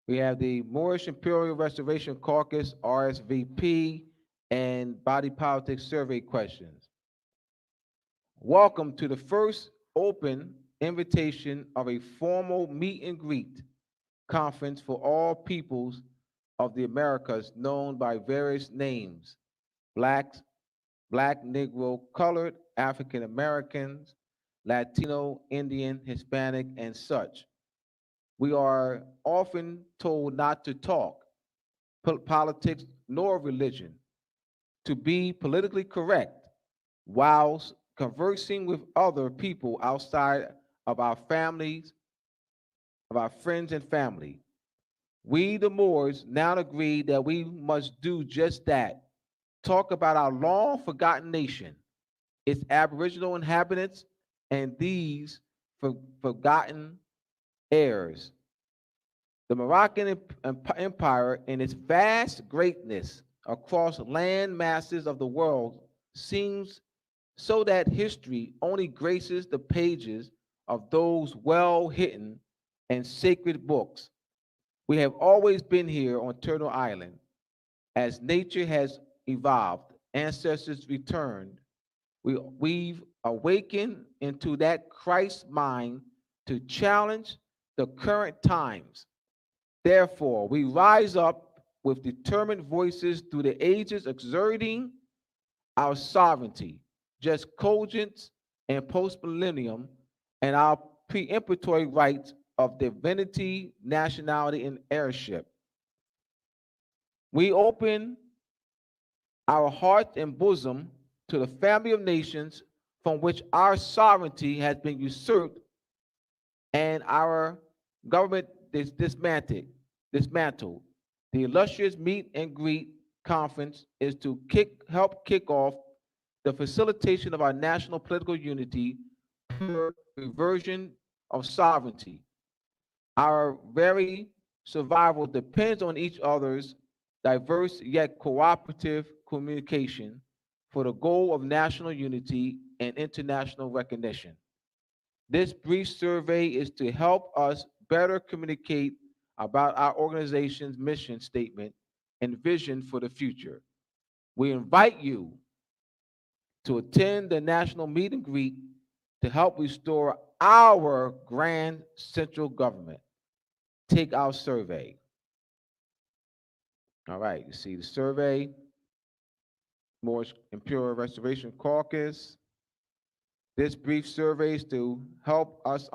Speaker 1: We have the Moorish Imperial Restoration Caucus, RSVP, and body politics survey questions. Welcome to the first open invitation of a formal meet and greet conference for all peoples of the Americas known by various names: blacks, black, Negro, colored, African Americans, Latino, Indian, Hispanic, and such. We are often told not to talk politics nor religion, to be politically correct whilst conversing with other people outside of our families, of our friends and family. We, the Moors, now agree that we must do just that. Talk about our long forgotten nation, its aboriginal inhabitants, and these forgotten heirs. The Moroccan Empire, in its vast greatness across land masses of the world, seems so that history only graces the pages of those well hidden and sacred books. We have always been here on Turtle Island. As nature has evolved, ancestors returned. We've awakened into that Christ mind to challenge the current times. Therefore, we rise up with determined voices through the ages, exerting our sovereignty, just cogence and postmillennium, and our preemptory rights of divinity, nationality, and heirship. We open our heart and bosom to the family of nations from which our sovereignty has been usurped and our government is dismantled. The illustrious meet and greet conference is to help kick off the facilitation of our national political unity per reversion of sovereignty. Our very survival depends on each other's diverse yet cooperative communication for the goal of national unity and international recognition. This brief survey is to help us better communicate about our organization's mission statement and vision for the future. We invite you to attend the national meet and greet to help restore our grand central government. Take our survey. All right, you see the survey, Moorish Imperial Restoration Caucus. This brief survey is to help us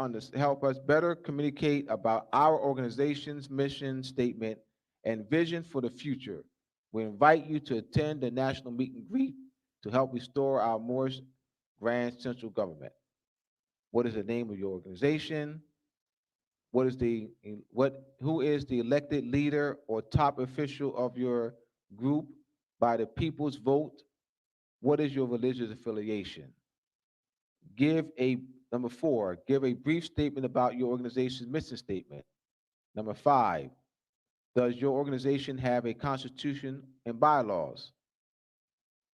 Speaker 1: better communicate about our organization's mission statement and vision for the future. We invite you to attend the national meet and greet to help restore our Moorish Grand Central Government. What is the name of your organization? Who is the elected leader or top official of your group by the people's vote? What is your religious affiliation? Give a Number 4, give a brief statement about your organization's mission statement. Number 5, does your organization have a constitution and bylaws?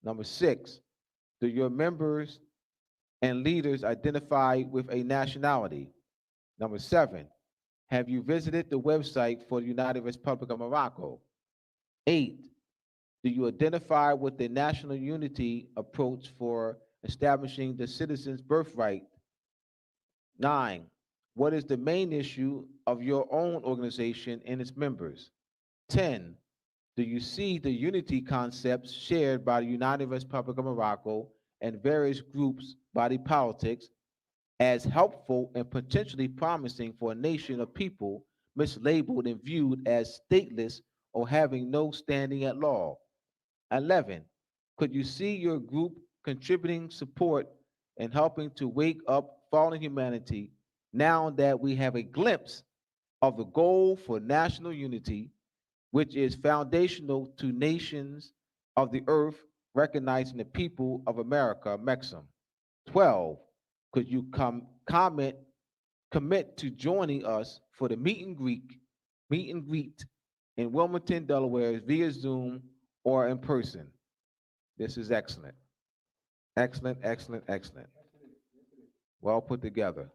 Speaker 1: Number 6, do your members and leaders identify with a nationality? Number 7, have you visited the website for the United Republic of Morocco? 8, do you identify with the national unity approach for establishing the citizen's birthright? 9, what is the main issue of your own organization and its members? 10, do you see the unity concepts shared by the United Republic of Morocco and various groups, body politics, as helpful and potentially promising for a nation of people mislabeled and viewed as stateless or having no standing at law? 11, could you see your group contributing support and helping to wake up fallen humanity now that we have a glimpse of the goal for national unity, which is foundational to nations of the earth, recognizing the people of America, Mexim? 12, could you commit to joining us for the meet and greet in Wilmington, Delaware, via Zoom or in person? This is excellent. Excellent, excellent, excellent. Well put together.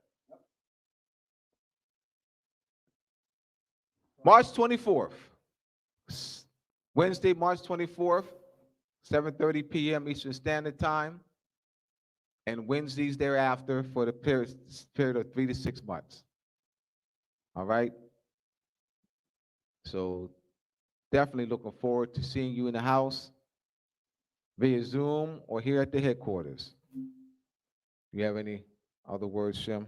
Speaker 1: March 24th, Wednesday, March 24th, 7:30 p.m. Eastern Standard Time, and Wednesdays thereafter for the period of 3 to 6 months. All right? So definitely looking forward to seeing you in the house via Zoom or here at the headquarters. You have any other words, Shem?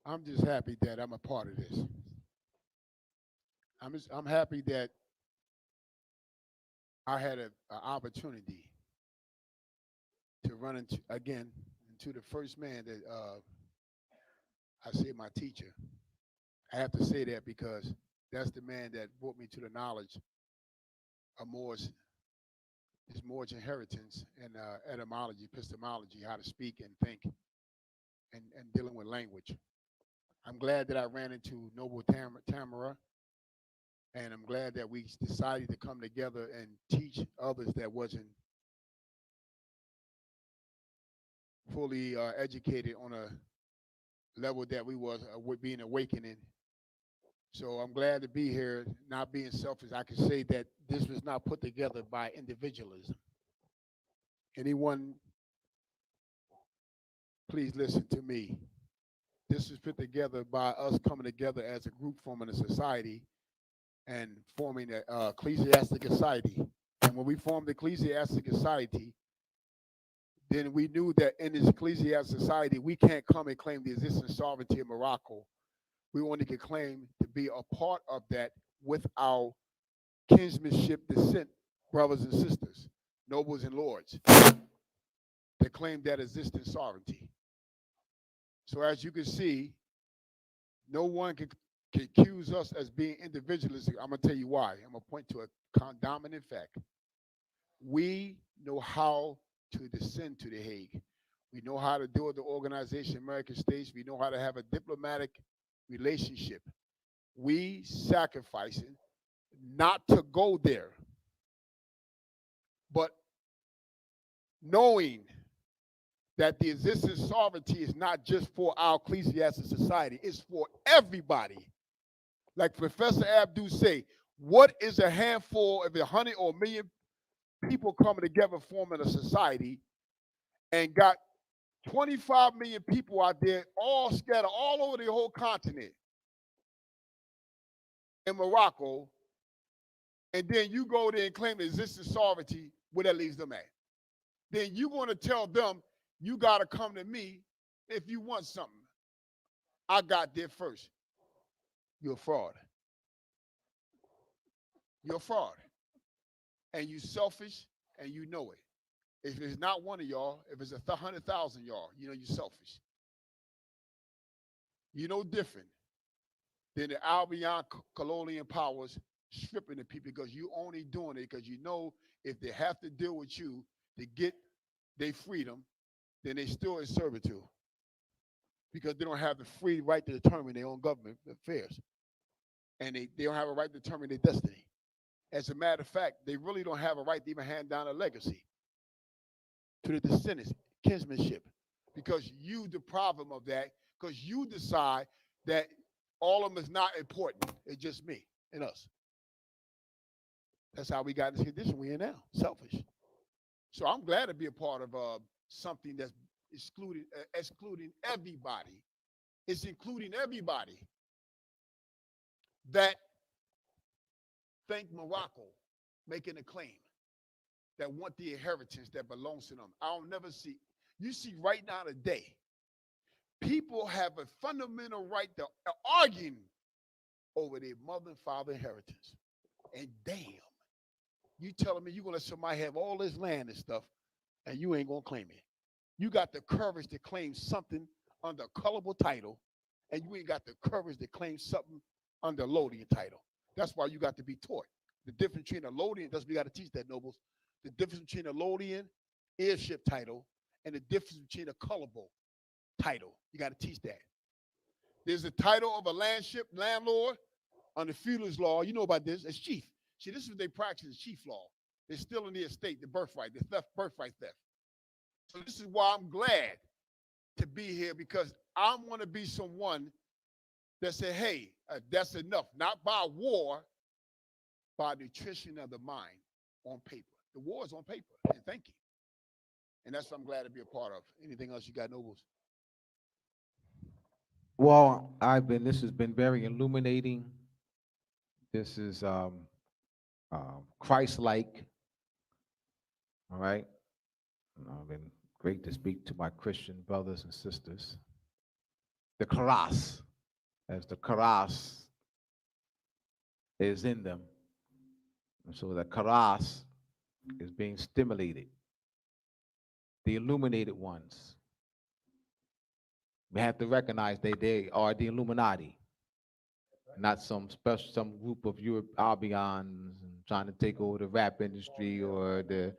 Speaker 2: I'm just happy that I'm a part of this. I'm happy that I had an opportunity to run into the first man that I say my teacher. I have to say that because that's the man that brought me to the knowledge of Moore's inheritance and etymology, epistemology, how to speak and think, and dealing with language. I'm glad that I ran into Noble Tamara, and I'm glad that we decided to come together and teach others that wasn't fully educated on a level that we was being awakening. So I'm glad to be here, not being selfish. I can say that this was not put together by individualism. Anyone, please listen to me. This was put together by us coming together as a group, forming a society and forming an ecclesiastic society. And when we formed the ecclesiastic society, then we knew that in this ecclesiastic society, we can't come and claim the existence sovereignty of Morocco. We only can claim to be a part of that with our kinsmanship descent, brothers and sisters, nobles and lords, that claim that existence sovereignty. So as you can see, no one can accuse us as being individualistic. I'm going to tell you why. I'm going to point to a dominant fact. We know how to descend to The Hague. We know how to deal with the organization, American States. We know how to have a diplomatic relationship. We sacrificing not to go there, but knowing that the existence sovereignty is not just for our ecclesiastic society, it's for everybody. Like Professor Abdul say, what is a handful of 100 or a million people coming together forming a society and got 25 million people out there all scattered all over the whole continent in Morocco, and then you go there and claim the existence sovereignty, where that leaves them at. Then you're going to tell them, you got to come to me if you want something. I got there first. You're a fraud. You're a fraud. And you selfish, and you know it. If it's not one of y'all, if it's 100,000 y'all, you know you're selfish. You're no different than the Albion colonial powers stripping the people because you only doing it because you know if they have to deal with you to get their freedom, then they still in servitude because they don't have the free right to determine their own government affairs. And they don't have a right to determine their destiny. As a matter of fact, they really don't have a right to even hand down a legacy to the descendants, kinsmanship, because you deprive them of that, because you decide that all of them is not important. It's just me and us. That's how we got in this condition we're in now, selfish. So I'm glad to be a part of something that's excluding everybody. It's including everybody that think Morocco making a claim that want the inheritance that belongs to them. I'll never see. You see right now today, people have a fundamental right to argue over their mother and father inheritance. And damn, you telling me you're going to let somebody have all this land and stuff, and you ain't going to claim it. You got the courage to claim something under a colorable title, and you ain't got the courage to claim something under a Lodian title. That's why you got to be taught. The difference between a Lodian, that's what we got to teach that, nobles. The difference between a Lodian heirship title and the difference between a colorable title. You got to teach that. There's a title of a landlord under feudalist law. You know about this. It's chief. See, this is what they practice, is chief law. They're still in the estate, the birthright, the theft, birthright theft. So this is why I'm glad to be here, because I want to be someone that said, hey, that's enough. Not by war, by nutrition of the mind on paper. The war is on paper and thinking. And that's what I'm glad to be a part of. Anything else you got, nobles?
Speaker 1: Well, this has been very illuminating. This is Christ-like. All right. It's been great to speak to my Christian brothers and sisters. The Karas, as the Karas is in them. And so the karas is being stimulated. The illuminated ones. We have to recognize they are the Illuminati, not some group of Europe Albions trying to take over the rap industry or the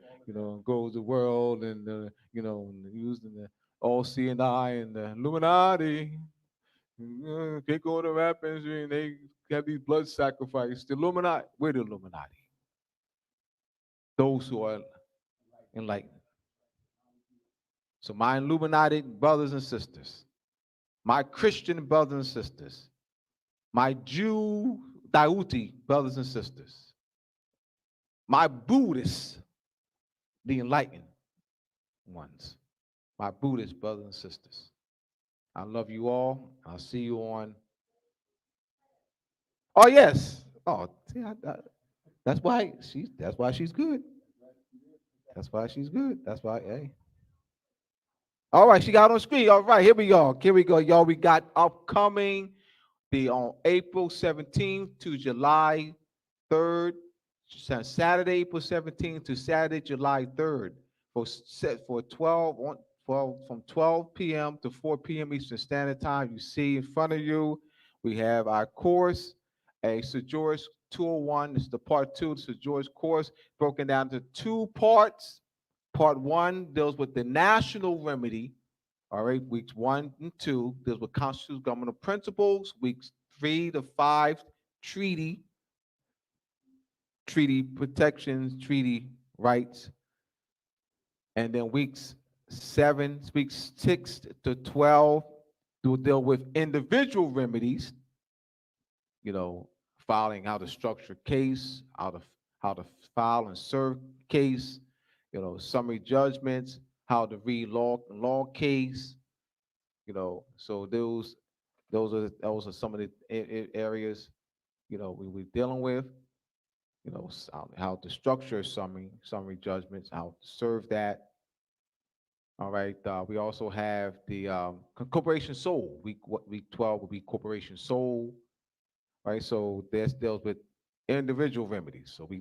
Speaker 1: go the world and using the all seeing eye and the Illuminati take over the rap industry and they have these blood sacrifices. The Illuminati, we're the Illuminati. Those who are enlightened. So my Illuminati brothers and sisters, my Christian brothers and sisters, my Jew Daudi brothers and sisters, my Buddhists, the enlightened ones, my Buddhist brothers and sisters. I love you all. I'll see you on. Oh yes. Oh, see, that's why she's. That's why she's good. That's why she's good. That's why. Hey. All right, she got on screen. All right, here we go. Here we go, y'all. We got upcoming on April 17th to July 3rd, Saturday, April 17th to Saturday, July 3rd, for 12 from 12 p.m. to 4 p.m. Eastern Standard Time. You see in front of you, we have our course, a Sir George 201. This is the part 2 of the Sir George course, broken down to 2 parts. Part 1 deals with the national remedy. All right, weeks 1 and 2 deals with constitutional governmental principles. Weeks 3 to 5, treaty protections, treaty rights. And then weeks 6 to 12 will deal with individual remedies, filing, how to structure case, how to file and serve case, summary judgments, how to read law case, so those are some of the areas we're dealing with, how to structure summary judgments, how to serve that. All right. We also have the corporation soul. Week 12 will be corporation soul. Right. So this deals with individual remedies. So we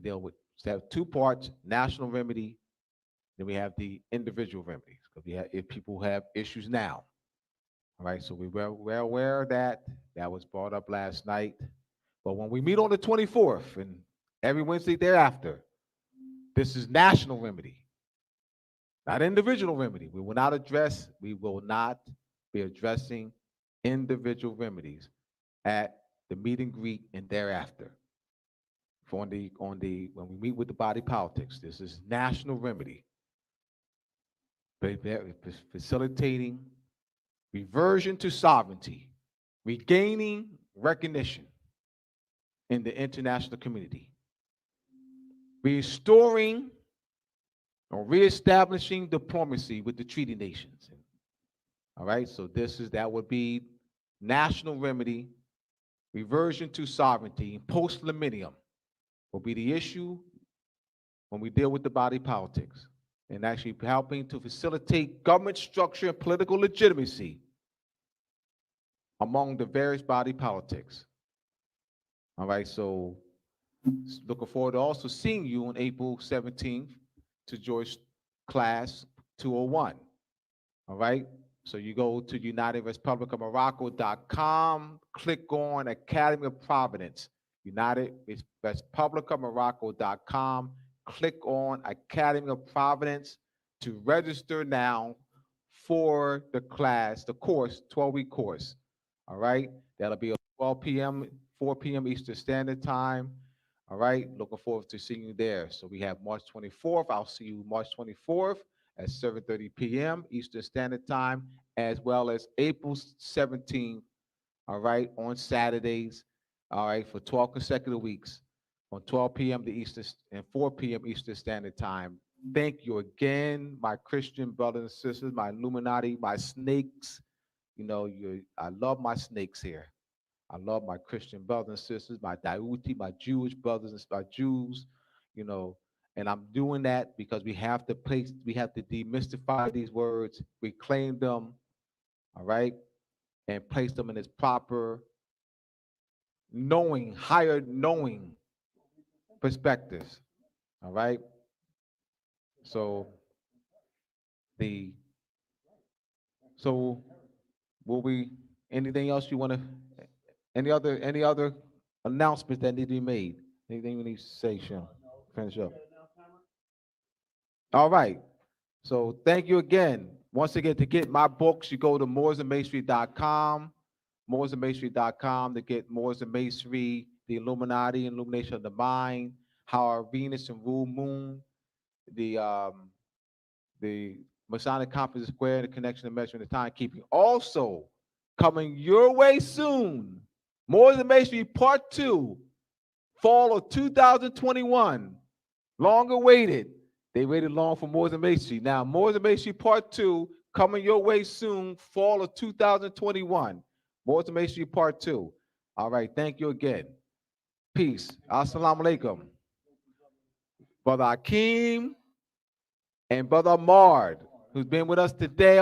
Speaker 1: have 2 parts: national remedy. Then we have the individual remedies, because if people have issues now. All right, so we're aware of that. That was brought up last night. But when we meet on the 24th and every Wednesday thereafter, this is national remedy, not individual remedy. We will not be addressing individual remedies at the meet and greet and thereafter. When we meet with the body politics, this is national remedy. Facilitating reversion to sovereignty, regaining recognition in the international community, restoring or reestablishing diplomacy with the treaty nations. All right, so that would be national remedy, reversion to sovereignty, post-millennium will be the issue when we deal with the body politics, and actually helping to facilitate government structure and political legitimacy among the various body politics. All right, so looking forward to also seeing you on April 17th to George class 201. All right, so you go to UnitedRepublicOfMorocco.com, click on Academy of Providence. UnitedRepublicOfMorocco.com, click on Academy of Providence to register now for the class, the course, 12-week course. All right, that'll be at 12 p.m., 4 p.m. Eastern Standard Time. All right, looking forward to seeing you there. So we have March 24th. I'll see you March 24th at 7:30 p.m. Eastern Standard Time, as well as April 17th. All right, on Saturdays. All right, for 12 consecutive weeks, on 12 p.m. to Eastern and 4 p.m. Eastern Standard Time. Thank you again, my Christian brothers and sisters, my Illuminati, my snakes. I love my snakes here. I love my Christian brothers and sisters, my Daudi, my Jewish brothers and my Jews, and I'm doing that because we have to demystify these words, reclaim them, all right, and place them in its proper knowing, higher knowing perspectives. All right. So the so will we anything else you want to any other announcements that need to be made? Anything we need to say, Shem? Finish up. All right. So thank you again. Once again, to get my books, you go to mooresandmasonry.com, mooresandmasonry.com to get Moors and Masonry, the Illuminati, Illumination of the Mind, how our Venus and Rule Moon, the Masonic Compass Square, the connection of measuring the timekeeping. Also, coming your way soon, Moors and Masonry Part 2, fall of 2021. Long awaited. They waited long for Moors and Masonry. Now, Moors and Masonry Part 2, coming your way soon, fall of 2021. Moors and Masonry Part 2. All right, thank you again. Peace. Assalamu alaikum. Brother Akeem and Brother Mard, who's been with us today.